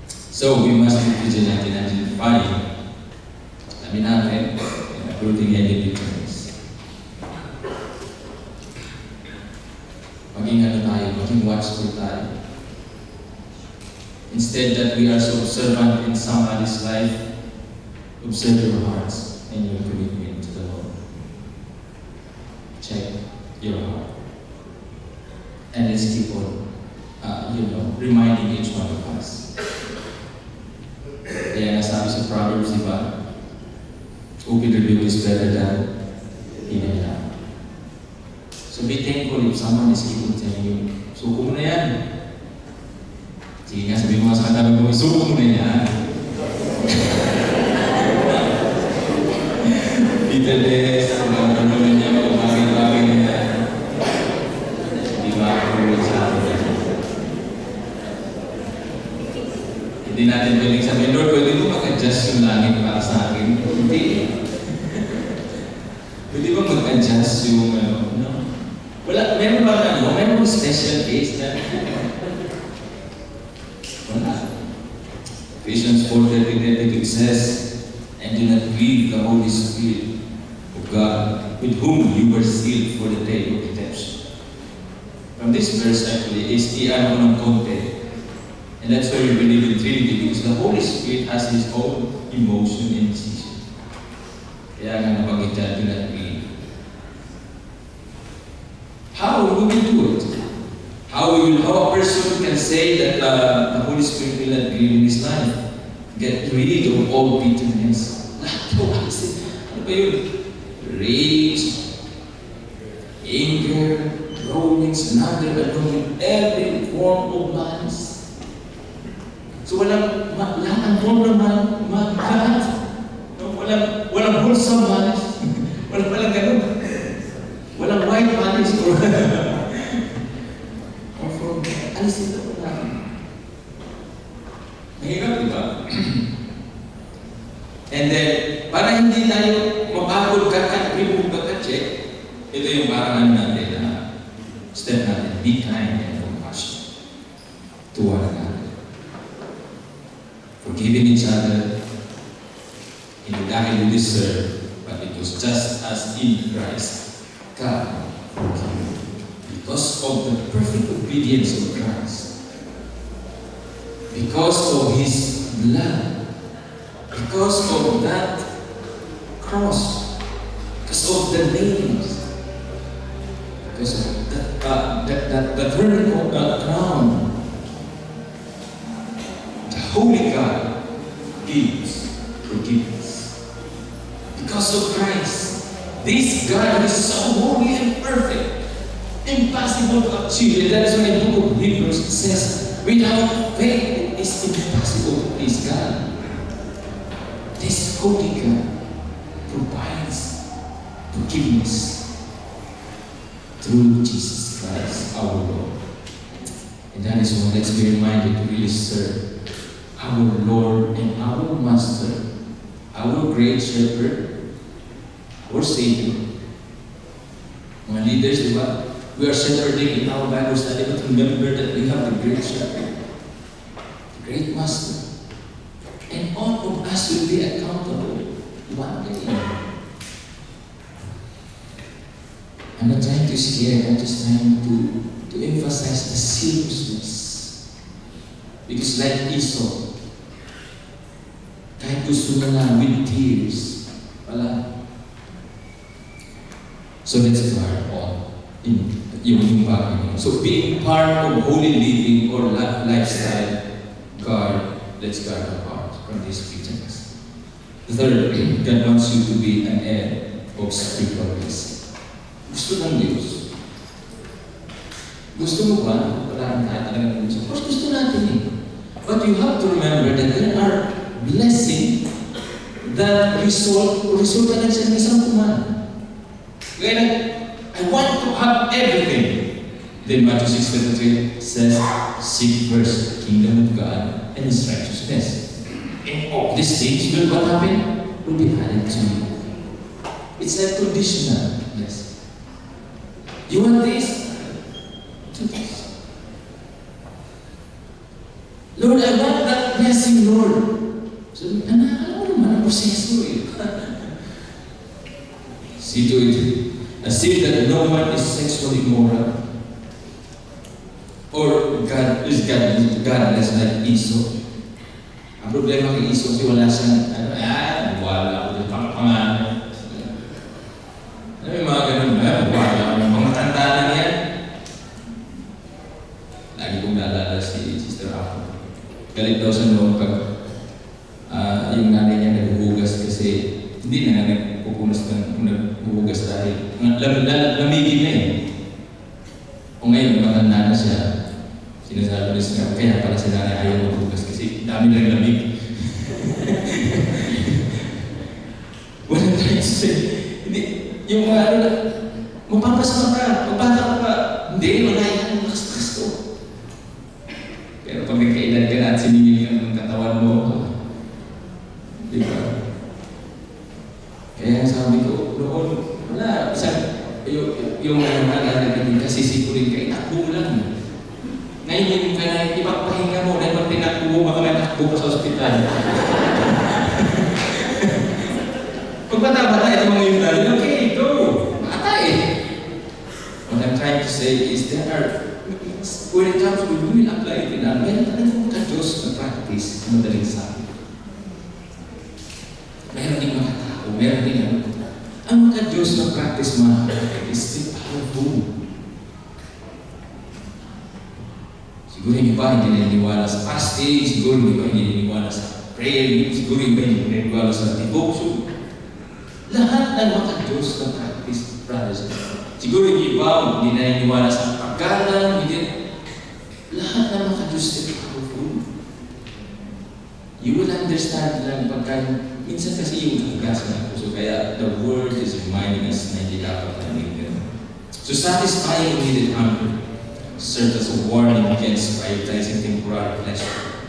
So, we must be vigilant in identifying, sabi natin, and uprooting any bitterness. Maging ano tayo, maging watchful tayo. Instead that we are so observant in somebody's life, observe your hearts and your commitment to the Lord. Check your heart. And let's keep on, reminding each one of us. Kaya nga sabi sa Proverbs, diba? Open rebuke is better than hidden love. So be thankful if someone is keeping telling you, suko mo na yan. Sige nga, sabi mo nga sa katabi mo, suko mo na yan. Bitterness, ano na niya, kumagin-bagin na yan. Di ba ako sa akin? Hindi natin pwedeng sabihin, Lord, pwede mo mag-adjust yung langit para sa akin? Hindi. Pwede ba mag-adjust yung wala, meron ba meron ba special case na? Wala. Ephesians 4:32 says, and do not grieve the Holy Spirit of God, with whom you were sealed for the day of redemption. From this verse actually is i-ano ng konti. And that's why we believe in Trinity, because the Holy Spirit has His own emotion and decision. Kaya nga nabanggit dyan, do not grieve. How will we do it? How a person can say that the Holy Spirit will not grieve in his life? Get rid of all bitterness. Ano ba yun? Rage, anger, groanings, slander, every form of malice. So walang form ng magat. Walang wholesome malice. Walang ganun. Walang white malice or from alis ito wala. Mahirap, di ba? And then, para hindi tayo mapagod check, ito yung parang natin na step natin, be kind and compassionate to one another. Forgiving each other, hindi dahil we deserve, but it was just as in Christ. God forgive because of the perfect obedience of Christ, because of His blood, because of that cross, because of the names, because of that turning of that crown. The Holy God gives forgiveness. because of Christ. This God is so holy and perfect, impossible to achieve. And that's why the book of Hebrews says, without faith, it is impossible to please God. This holy God provides forgiveness through Jesus Christ, our Lord. And that is why let's be reminded to really serve our Lord and our Master, our great Shepherd, our Savior. Mga leaders, di ba? We are shepherding in our Bible study, but remember that we have the great Shepherd, the great Master. And all of us will be accountable one day. I'm not trying to scare, I'm just trying to emphasize the seriousness. Because like Esau, kahit gusto na lang with tears, wala. So let's guard on in yung bagay. So being part of holy living or lifestyle, let's guard our heart from these pretense. The third thing, God wants you to be an heir of spiritual blessing. Gusto ng Diyos. Gusto mo ba? Wala na talaga ng Diyos. Of course, gusto natin eh. But you have to remember that there are blessing that resulta lang sa isang kuman. Kaya I want to have everything. Then Matthew 6:23 says, seek first the kingdom of God and His righteousness. And all these things will what happen? Will be added to you. It's like conditional. Yes. You want this? Do this. Lord, I want that blessing, Lord. So, alam mo naman ang proseso eh. See to it. See that no one is sexually immoral. Or is godless like Esau. Ang problema kay Esau kasi wala siyang, wala ako din pangalan. Ano yung mga ganun ba? Wala ako ng mga tanda lang yan. Lagi kong naalala si Sister Ako. Galit daw siya noon pag yung nanay niya naghuhugas kasi hindi na nagpupunas ng naghuhugas dahil lamigin na eh. O ngayon, matanda na siya. Sinasabi niya, kaya pala si nanay ayaw maghuhugas kasi dami lang lamig. What I'm trying to say, hindi, yung mga ano na, mapapasama ka, mabata ka pa. Hindi, wala yan, lakas-lakas to. Pero pag nagkaedad ka na at siningil ka ng katawan mo, di ba? Kaya sabi ko, noon, wala, yung mga kasi sikurin ka, itakbo mo lang. Ngayon yung ka na ipagpahinga mo, dahil pag tinakbo mo, baka may takbo ka sa ospital. Pag bata-bata, ito mga yung dali, okay, go! Bata eh. What I'm trying to say is there are, when it comes to we will apply it in our meron talagang ka-Diyos na practice, madaling sabi. Meron din mga tao, meron din ang mga Diyos na practice mga is still powerful. Siguro yung iba hindi naniniwala sa fasting, siguro yung iba hindi naniniwala sa prayer, siguro yung iba hindi naniniwala sa devotion. Lahat ng mga Diyos na practice, brothers and sisters. Siguro yung iba hindi naniniwala sa paggalang, hindi. Lahat ng mga Diyos ay powerful. You will understand lang pagka minsan kasi yung hugasan ng puso, kaya the word is reminding us na hindi dapat namin ganun. So satisfying needed hunger serves as a warning against prioritizing temporary pleasure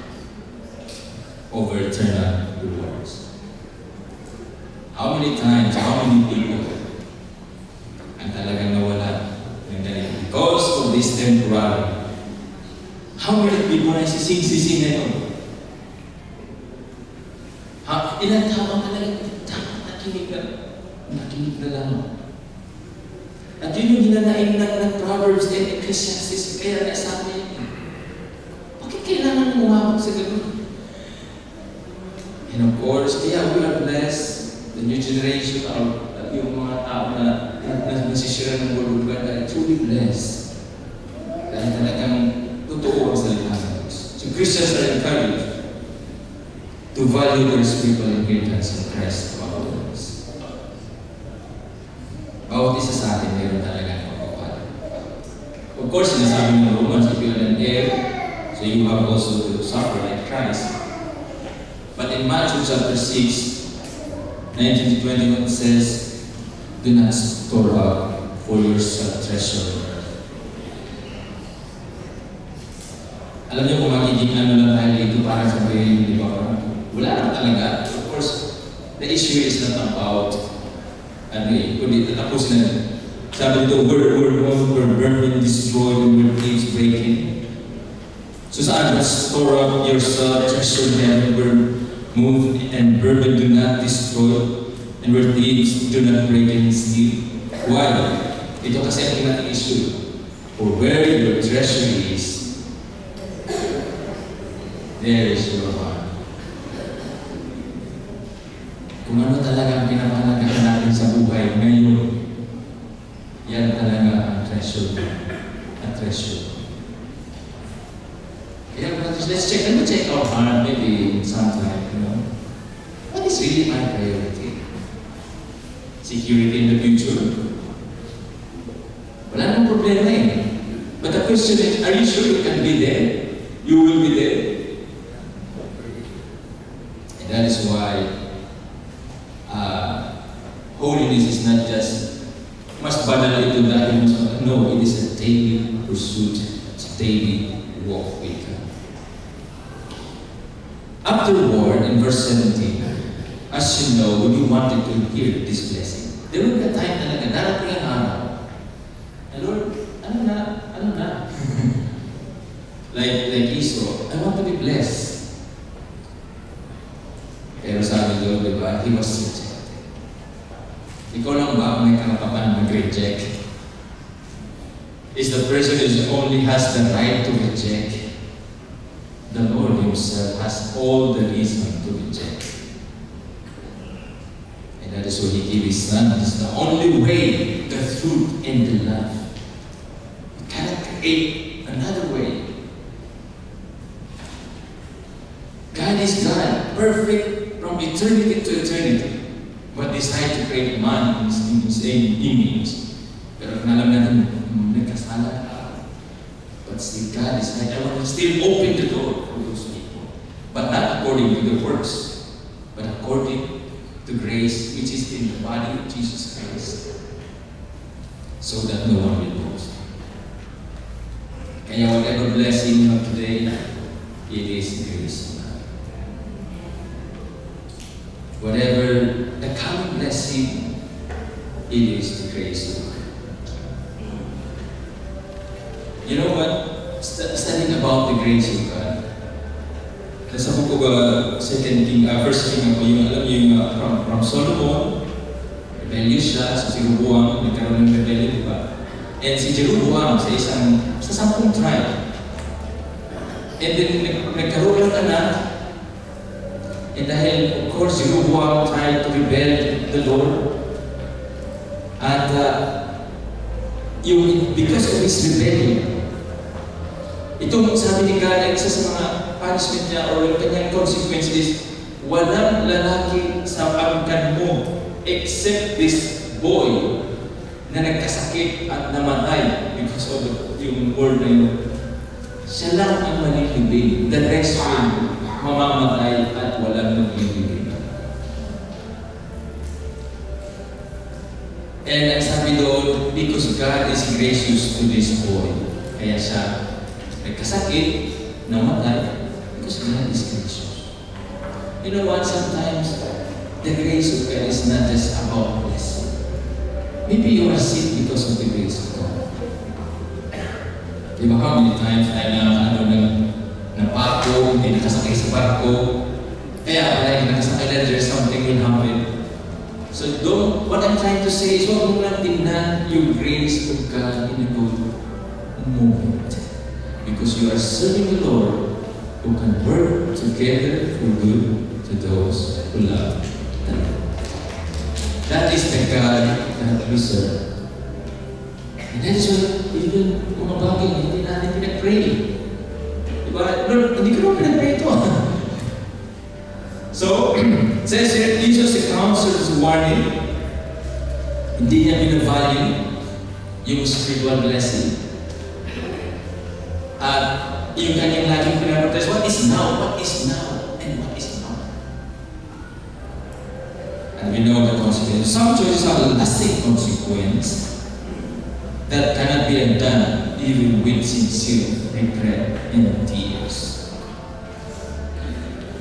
over eternal rewards. How many times, how many people ang talagang nawala ng ganito because of this temporary? How many people na sising na ito? Ilang tao ang talagang dapat nakinig na lang. At yun yung hinanain ng Proverbs and Ecclesiastes, kaya nasabi yun. Bakit kailangan umabot sa ganun? And of course, kaya we are blessed, the new generation, yung mga tao na nasisira ng Word of God, are truly blessed. Dahil talagang totoo ang salita ng Diyos. So Christians are encouraged to value their spiritual inheritance in Christ to our lives. bawat isa sa atin meron talaga pagpapala. Of course, sinasabi ng Romans, if you are an heir, so you have also to suffer like Christ. But in Matthew chapter 6, 19 to 21, it says, do not store up for yourself treasure on earth. Alam niyo kung magiging ano lang tayo dito para sabihin, di ba? Wala lang talaga. Of course, the issue is not about kundi tatapusin na. Sabi dito, we're burning, destroyed, and we're thieves breaking. So saan? Store up yourself, treasure them, where move and burden do not destroy, and where thieves do not break and steal. Why? Ito kasi ang ating issue. For where your treasure is, there is your heart. Kung ano talaga ang pinapahalagaan natin sa buhay ngayon, yan talaga ang treasure. Ang treasure. Kaya brothers, let's check. Let me check our heart maybe sometime, you know. What is really my priority? Security in the future? Wala namang problema eh. But the question is, are you sure you can be there? You will be there? And that is why holiness is not just mas badal ito dahil no, it is a daily pursuit, it's a daily walk with God. Afterward, in verse 17, as you know, we wanted to hear this blessing. There will be a time talaga, darating ang araw. And Lord, ano na? like Esau, I want to be blessed. Pero sabi doon, di ba, he was rejected. Ikaw lang ba may karapatan mag-reject? Is the person who only has the right to reject? The Lord Himself has all the reason to reject. And that is why He gave His Son. It is the only way, the truth, and the life. You cannot create another way. God is God, perfect from eternity to eternity. But decide to create man in His same image. Pero kung alam natin, nagkasala ka. But still God is like, I want to still open the door for those people. But not according to the works, but according to grace which is in the body of Jesus Christ. So that no one will boast. Kaya whatever blessing you have today, it is grace. Whatever the coming blessing, it is the grace of God. You know what? Studying about the grace of God. Nasa book of 1 King ako, yung alam niyo yung from Solomon, rebellious siya, sa Jeroboam, nagkaroon ng rebellion, diba? And si Jeroboam sa 10 tribe. And then nagkaroon ng anak. And dahil, of course, Jeroboam tried to rebel the Lord. At because of his rebellion, itong sabi ni God, isa sa mga punishment niya or yung kanyang consequence is, walang lalaki sa pamkan mo except this boy na nagkasakit at namatay because of yung word na yun. Siya lang ang malilibing. The rest will mamamatay at walang maglilibing. And ang sabi doon, because God is gracious to this boy, kaya siya nagkasakit, namatay, because God is gracious. You know what? Sometimes, the grace of God is not just about blessing. Maybe you are sick because of the grace of God. Di ba how many times tayo na barko, hindi nakasakay sa barko, kaya pala nakasakay na there's something will happen. So what I'm trying to say is, huwag mo lang tingnan yung grace of God in a good moment. Because you are serving the Lord who can work together for good to those who love Him. That is the God that we serve. And that is why even mga bagay hindi natin pinag-pray. Diba? Lord, hindi ko naman pinag-pray ito. So, it says here, Jesus counsel's warning. Hindi niya binavalue yung spiritual blessing. At yung kanyang laging pinaprotest, what is now? What is now? And what is now? And we know the consequence. Some choices have a lasting consequence that cannot be undone even with sincere regret and tears.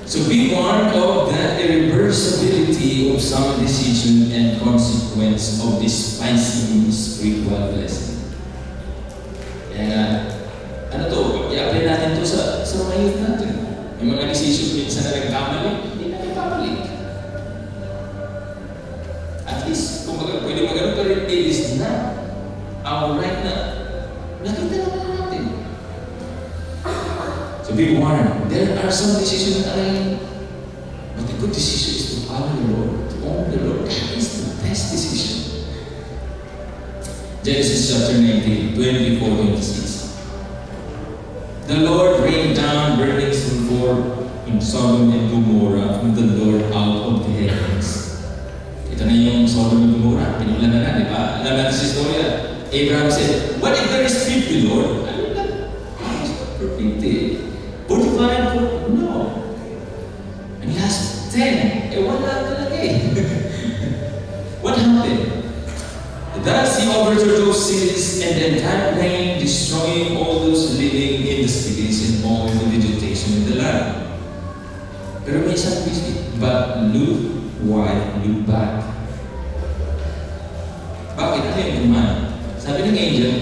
So be warned of the irreversibility of some decision and consequence of despising spiritual blessing. Kaya ano to, i-apply natin to sa mga youth natin. Yung mga decision minsan na nagkamali, hindi na nagkamali. At least, kung pwede magano, pero it is not our right na nakita naman natin. So be warned. There are some decisions that but the good decision is to follow the Lord, to honor the Lord. That is the best decision. Genesis chapter 19, 24-26. The Lord rained down burning sulfur in Sodom and Gomorrah from the Lord out of the heavens. Ito na yung Sodom and Gomorrah. Pinulan na na, di ba? Alam natin sa istorya. Abraham said, what if there is 50, Lord? Ano lang? For 50. 45? No. And last 10. Wala talaga eh. What happened? Thus he overthrew those cities and the entire plain, destroying all those living in the cities and all the vegetation in the land. Pero may isang twist, but look back. Bakit? Ano yung command? Sabi ng angel,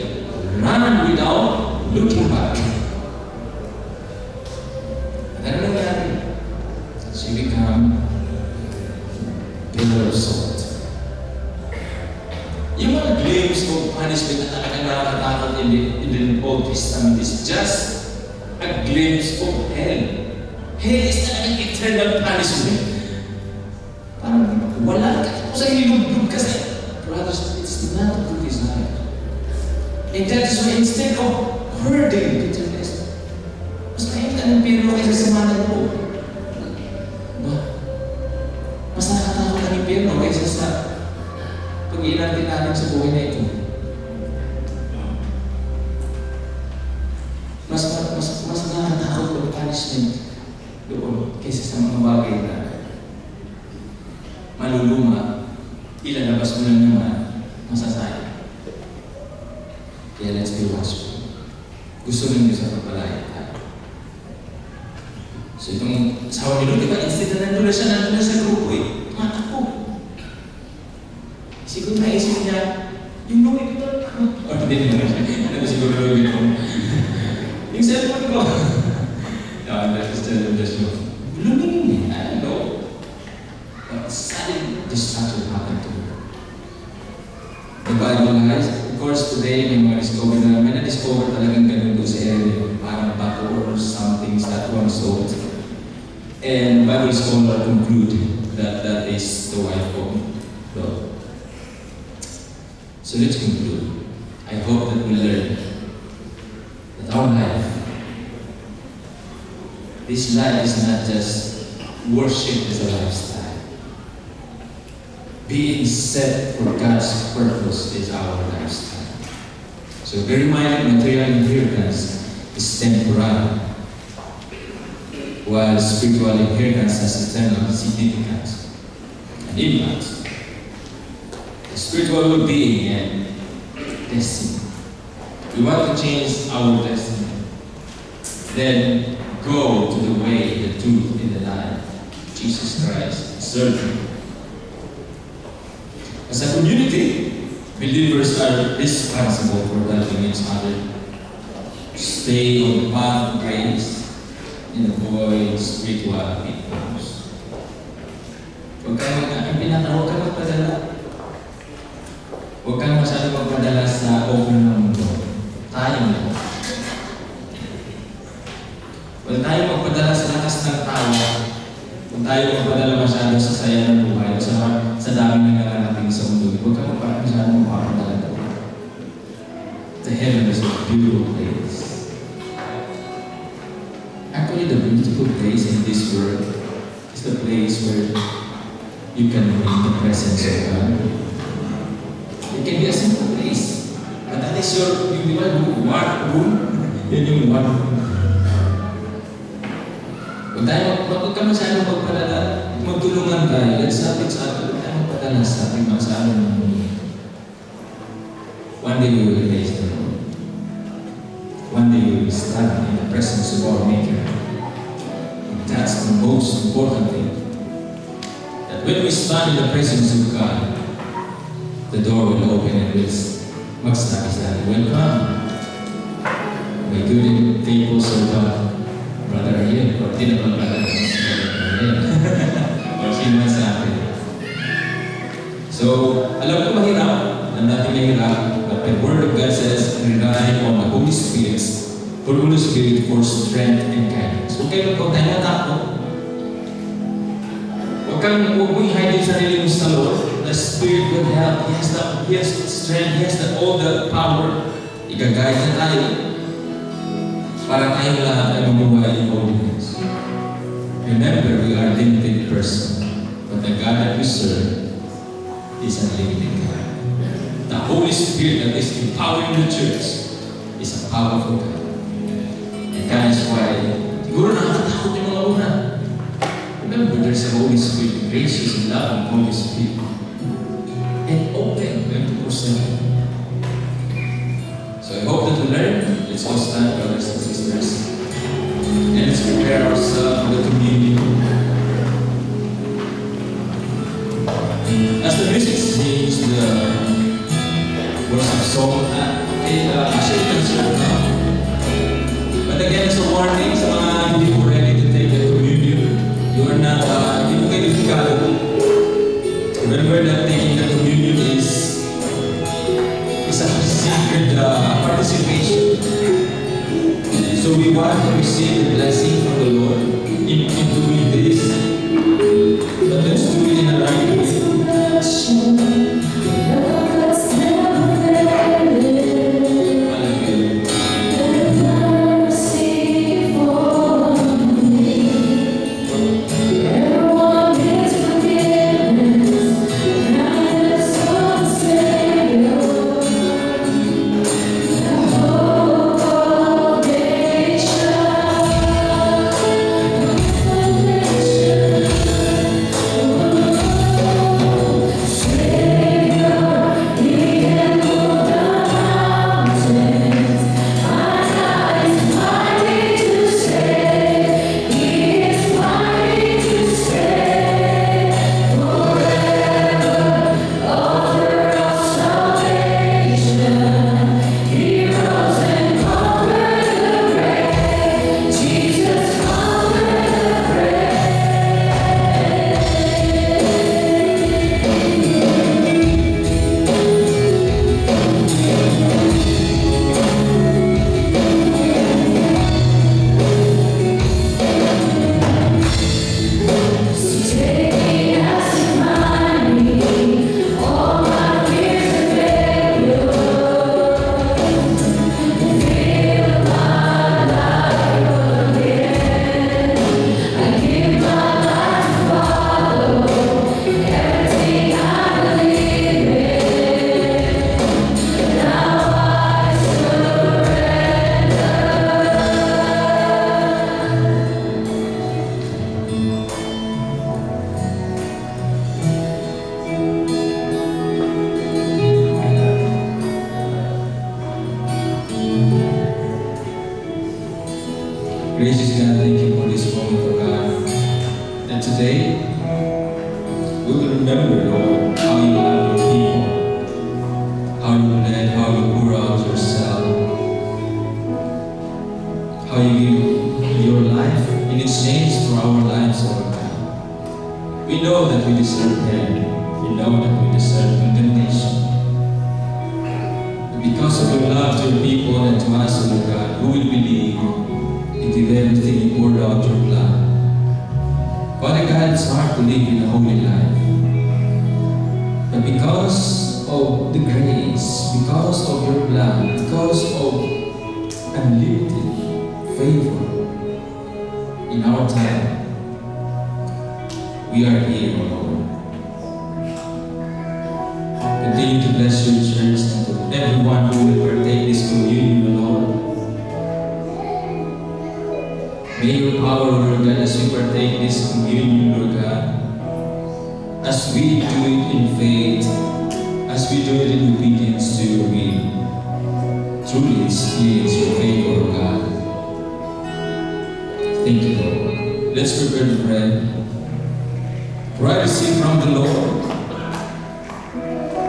run without looking back. At ano nangyari? So you become pillar of salt. Yung mga glimpse of punishment na talagang nakakatakot in the Old Testament is just a glimpse of hell. Hell is talagang eternal punishment. Parang wala ka sa ilubog kasi, brothers, it's not a good design. And that is why instead of hurting bitterness, mas mahirap ka ng pero kaysa sa mana mo. Mas nakakatakot ang impyerno kaysa sa pag-iinarte natin sa buhay na ito. Mas nakakatakot ang punishment doon kaysa sa mga bagay na maluluma, ilalabas mo lang naman, masasayang. Kaya let's be watchful. Gusto rin nyo sa pagpalaya tayo. So itong asawa ni Lord, diba? Instead na nandun na sa grupo eh. Tumatakbo. Siguro naisip niya, yung Louis Vuitton. Or hindi naman siya. Ano ba siguro Louis Vuitton? Yung cellphone ko. No, that's just lumingin eh. I don't know. But sudden destruction happened to her. The Bible has, of course, today may mga discover may na-discover talagang ganun doon sa area. Parang bato or some things that once sold. And Bible scholars conclude that that is the wife of God. So let's conclude. I hope that we learn that our life, this life is not just worship as a lifestyle. Being set for God's purpose is our lifestyle. So bear in mind, material inheritance is temporary, while spiritual inheritance has eternal significance and impact. The spiritual well-being and destiny. We want to change our destiny. Then go to the way, the truth, and the life. Jesus Christ. Certainly. As a community, believers are responsible for helping each other stay on the path of grace and avoid spiritual pitfalls. Huwag kang magpadala. Huwag kang masyadong magpadala sa offer ng mundo. Tayo mo. Huwag tayo magpadala sa lakas ng tawa. Huwag tayo magpadala masyado sa saya ng buhay o sa dami na nararating sa mundo. Huwag kang masyadong magpadala doon. The heaven is a beautiful place. Actually, the beautiful place in this world is the place where you can be in the presence of God. It can be a simple place. But that is your, yung di ba, war room? Yan yung war room. Huwag ka masyadong magpadala, magtulungan tayo. Let's have it sa atin. Huwag tayo magpadala sa ating mga sa amin. One day we will face the Lord. One day we will stand in the presence of our Maker. That's the most important thing. That when we stand in the presence of God, the door will open and will magsabi sa atin, welcome, my good and faithful servant, Brother Ariel, or di naman Brother Ariel. Or sino man sa atin. So, alam ko mahirap, ang natin mahirap, but the Word of God says, rely on the Holy Spirit for strength and guidance. Huwag kayo tayo natakot. Huwag mo i-hide yung sarili mo sa Lord. The Spirit will help. He has the strength. He has all the power. Igagayad na tayo para tayong lahat ay mabuhay in holiness. Remember, we are a limited person, but the God that we serve is unlimited God. The Holy Spirit that is empowering the church is a powerful God. And that is why, siguro nakakatakot yung mga una. Remember, there's a Holy Spirit, gracious and loving Holy Spirit. And open 24/7. So I hope that we learn. Let's all stand, brothers and sisters. And let's prepare ourselves for the communion. As the music sings the worship song, actually you can serve now. But again, it's a warning sa mga hindi po ready to take the communion. You are not, hindi po kayo delikado. Remember that taking the communion is a secret participation. So we want to receive the blessing from the Lord in doing this. But let's do it in a right way. Gracious God, thank you for this moment, oh God. And today, we will remember, Lord, how you love your people, how you led, how you pour out yourself, how you give your life in exchange for our lives, oh God. We know that we deserve hell. We know that we deserve condemnation. But because of your love to your people and to us, oh God, who will believe in the everything you poured out your blood? Father God, it's hard to live in a holy life. But because of the grace, because of your blood, because of unlimited favor in our time, we are here, O Lord. Continue to bless your church and to everyone who will partake this communion, Lord. May your power, Lord God, as we partake this communion, Lord God, as we do it in faith, as we do it in obedience to your will, truly experience your favor, Lord God. Thank you, Lord. Let's prepare the bread. For I receive from the Lord,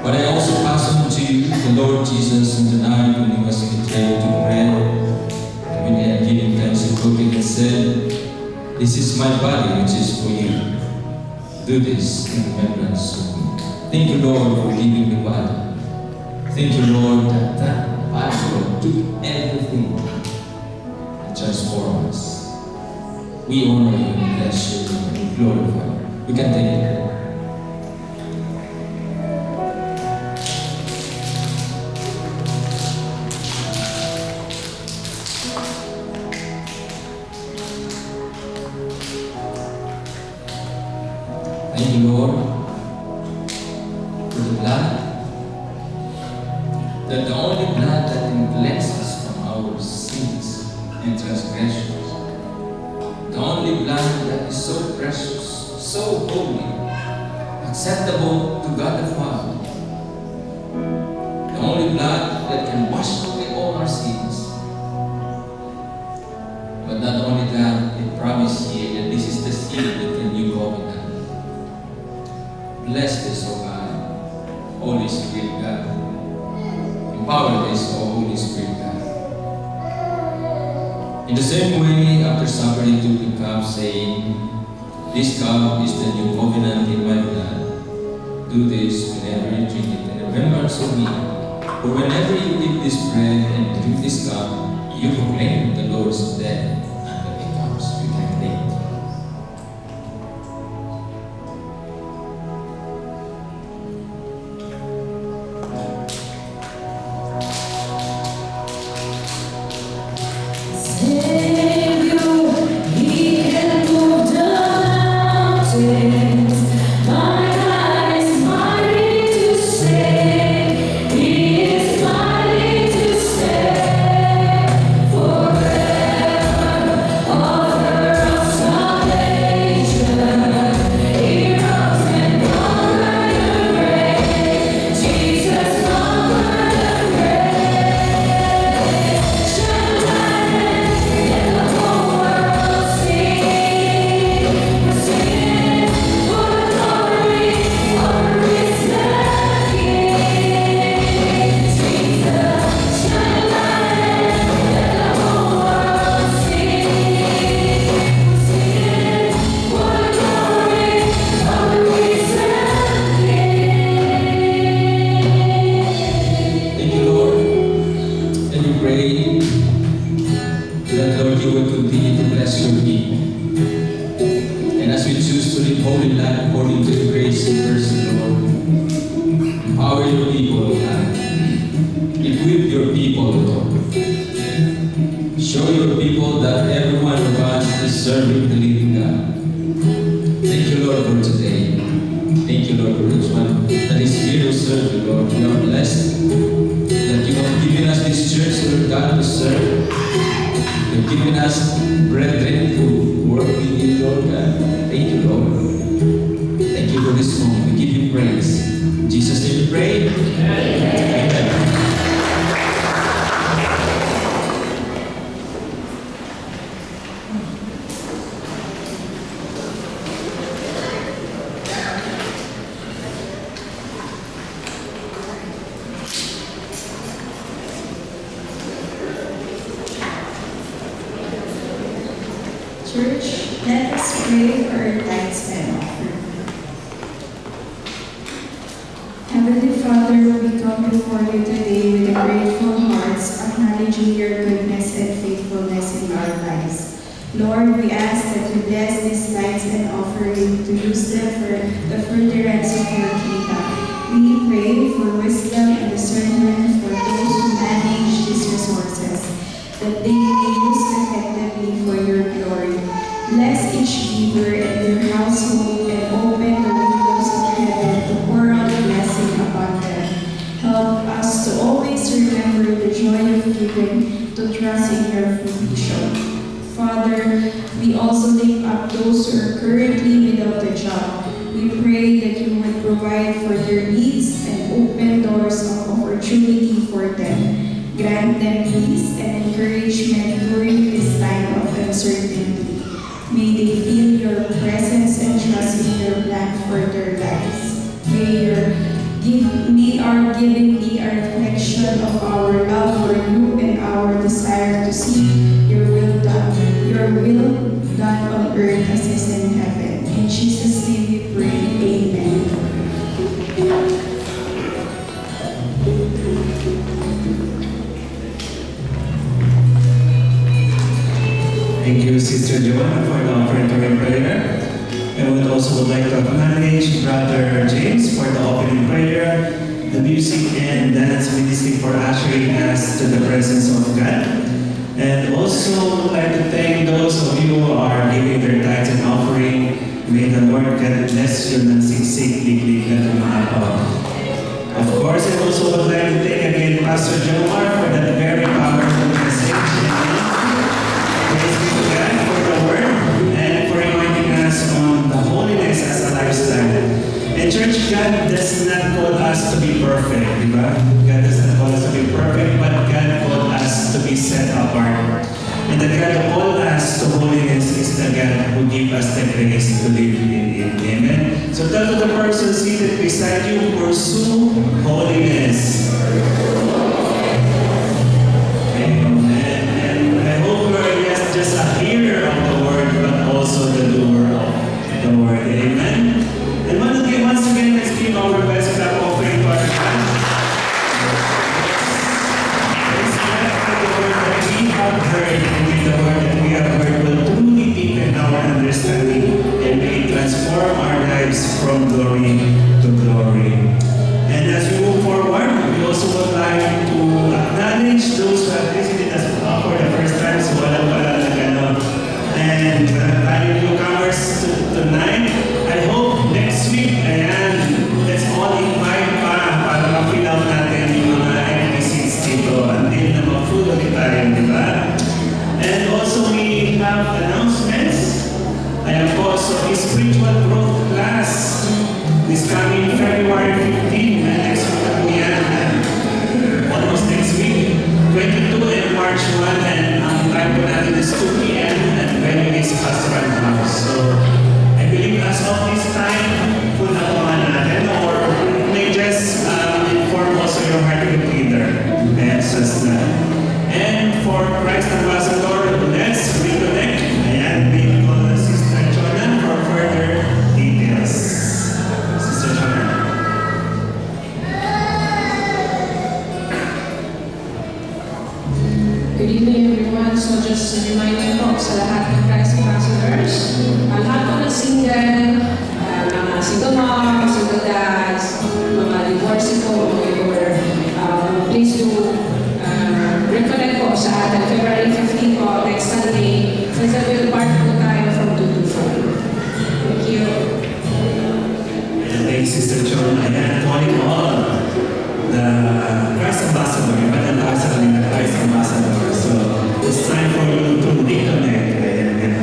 but I also pass on to you the Lord Jesus in the night when he was betrayed to bread, and when he had given thanks and broken and said, "This is my body which is for you. Do this in remembrance of me." Thank you, Lord, for giving the body. Thank you, Lord, that body, Lord, took everything and transformed us. We honor you and bless you and we glorify you. We can take it. Thank you, Lord, for the blood, that the only blood that can cleanse us from our sins and transgressions, the only blood that is so precious, so holy, acceptable to God the Father, the only blood that can wash away all our sins. But not only that, it promised here that this is the seal of the new covenant. Bless this, O God, Holy Spirit God. Empower this, O Holy Spirit God. In the same way, after supper, he took the cup, saying, "This cup is the new covenant in my blood. Do this whenever you drink it in remembrance of me. For whenever you eat this bread and drink this cup, you proclaim the Lord's death until he comes." We can take it. Church, let us pray for our tithes and offering. Heavenly Father, we come before you today with grateful hearts, acknowledging your goodness and faithfulness in our lives. Lord, we ask that you bless these tithes and offering to use them for the furtherance of your kingdom. We pray for wisdom and discernment for those who manage these resources, that they may use effectively for your glory. Bless each giver and their household and open the windows of heaven to pour out blessing upon them. to trust in your provision. Father, we also lift up those who are currently without a job. We pray that you would provide for their needs and open doors of opportunity for them. Grant them peace and encouragement during this time of uncertainty. May they feel your presence and trust in your plan for their lives. May our giving be a reflection of our love for you and our desire to see your will done on earth as it is in heaven. In Jesus' name we pray. Amen. Thank you, Sister Joanna, for the offertory prayer. I would also like to acknowledge Brother James for the opening prayer, the music and dance ministry for ushering us to the presence of God. And also would like to thank those of you who are giving their tithes and offering. May the Lord God bless you ng siksik-liklik na tumahaw. Of course, I also would like to thank again Pastor Jomar for that very powerful message. Praise be to God for the word and for reminding us on the holiness as a lifestyle. And church, God does not call us to be perfect, di ba? God does not call us to be perfect, but God called us to be set apart. And the God who called us to holiness is the God who gives us the grace to live in it. Amen? So tell to the person seated beside you, pursue holiness. Amen. And I hope you are not just a hearer of the word, but also the doer of the word. Amen? And once again, let's give our best clap offering to our God. Let's clap for the word that we have heard, and may the word that we have heard will truly deepen our understanding and may transform our lives from glory to glory. And as we move forward, we also would like to acknowledge those who have visited us for the first time. So walang pala. And tayo newcomers tonight. I hope next week, let's all invite para ma-fill out natin yung mga empty seats dito until na mag-food ulit tayo, di ba? And also we have announcements. Ayan po, so the spiritual growth class this coming February 15, next week na po yan, almost next week, 22 and March 1, and ang time po natin is 2 p.m. and venue is Pastoral House. So, I believe as of this time, kung nakuha natin, or you may just inform also your heart group leader. And such that. And for Christ Ambassador, let's reconnect. Ayan, we call Sister Jonah for further details. Sister Jonah. Good evening everyone. So just a reminder po sa lahat ng Christ Ambassadors, lahat po ng single, mga single moms, single dads, mga divorcee po, please do reconnect po sa atin February 15 po, next Sunday, since I will part po tayo from 2 to 4. Thank you. And thank you, Sister John. Ayan, calling all the Christ Ambassador, iba na tayo sa kanila Christ Ambassador. So, it's time for you to reconnect. Ayan.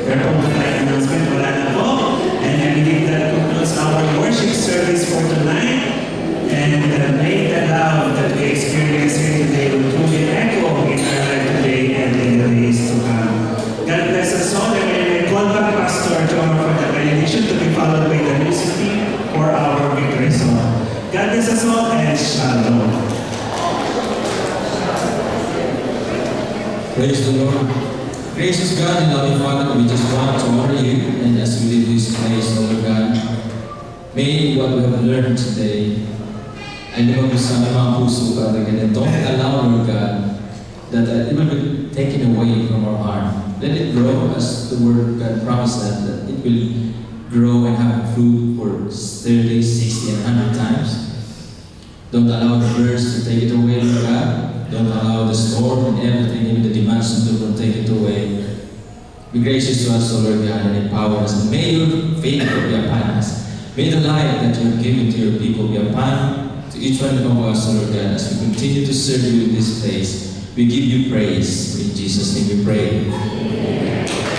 Pero kung tayo announcement, wala na po. And I believe that concludes our worship service for tonight. And may the love that we experience here today will truly echo in our life today and in the days to come. God bless us all. And I call back Pastor John for the benediction to be followed by the music team for our victory song. God bless us all and shalom. Praise the Lord. Gracious God and loving Father, we just want to honor you, and as we leave this place, Lord God, may what we have learned today ay lumabas sa aming mga puso, Father God, and don't allow, Lord God, that it will be taken away from our heart. Let it grow as the Word of God promised that it will grow and have fruit for 30, 60, and 100 times. Don't allow the birds to take it away, Lord God. Don't allow the storm and everything, even the demands of the world, take it away. Be gracious to us, O Lord God, and empower us. And may your favor be upon us. May the light that you have given to your people be upon to each one of us, O Lord God, as we continue to serve you in this place. We give you praise. In Jesus' name we pray.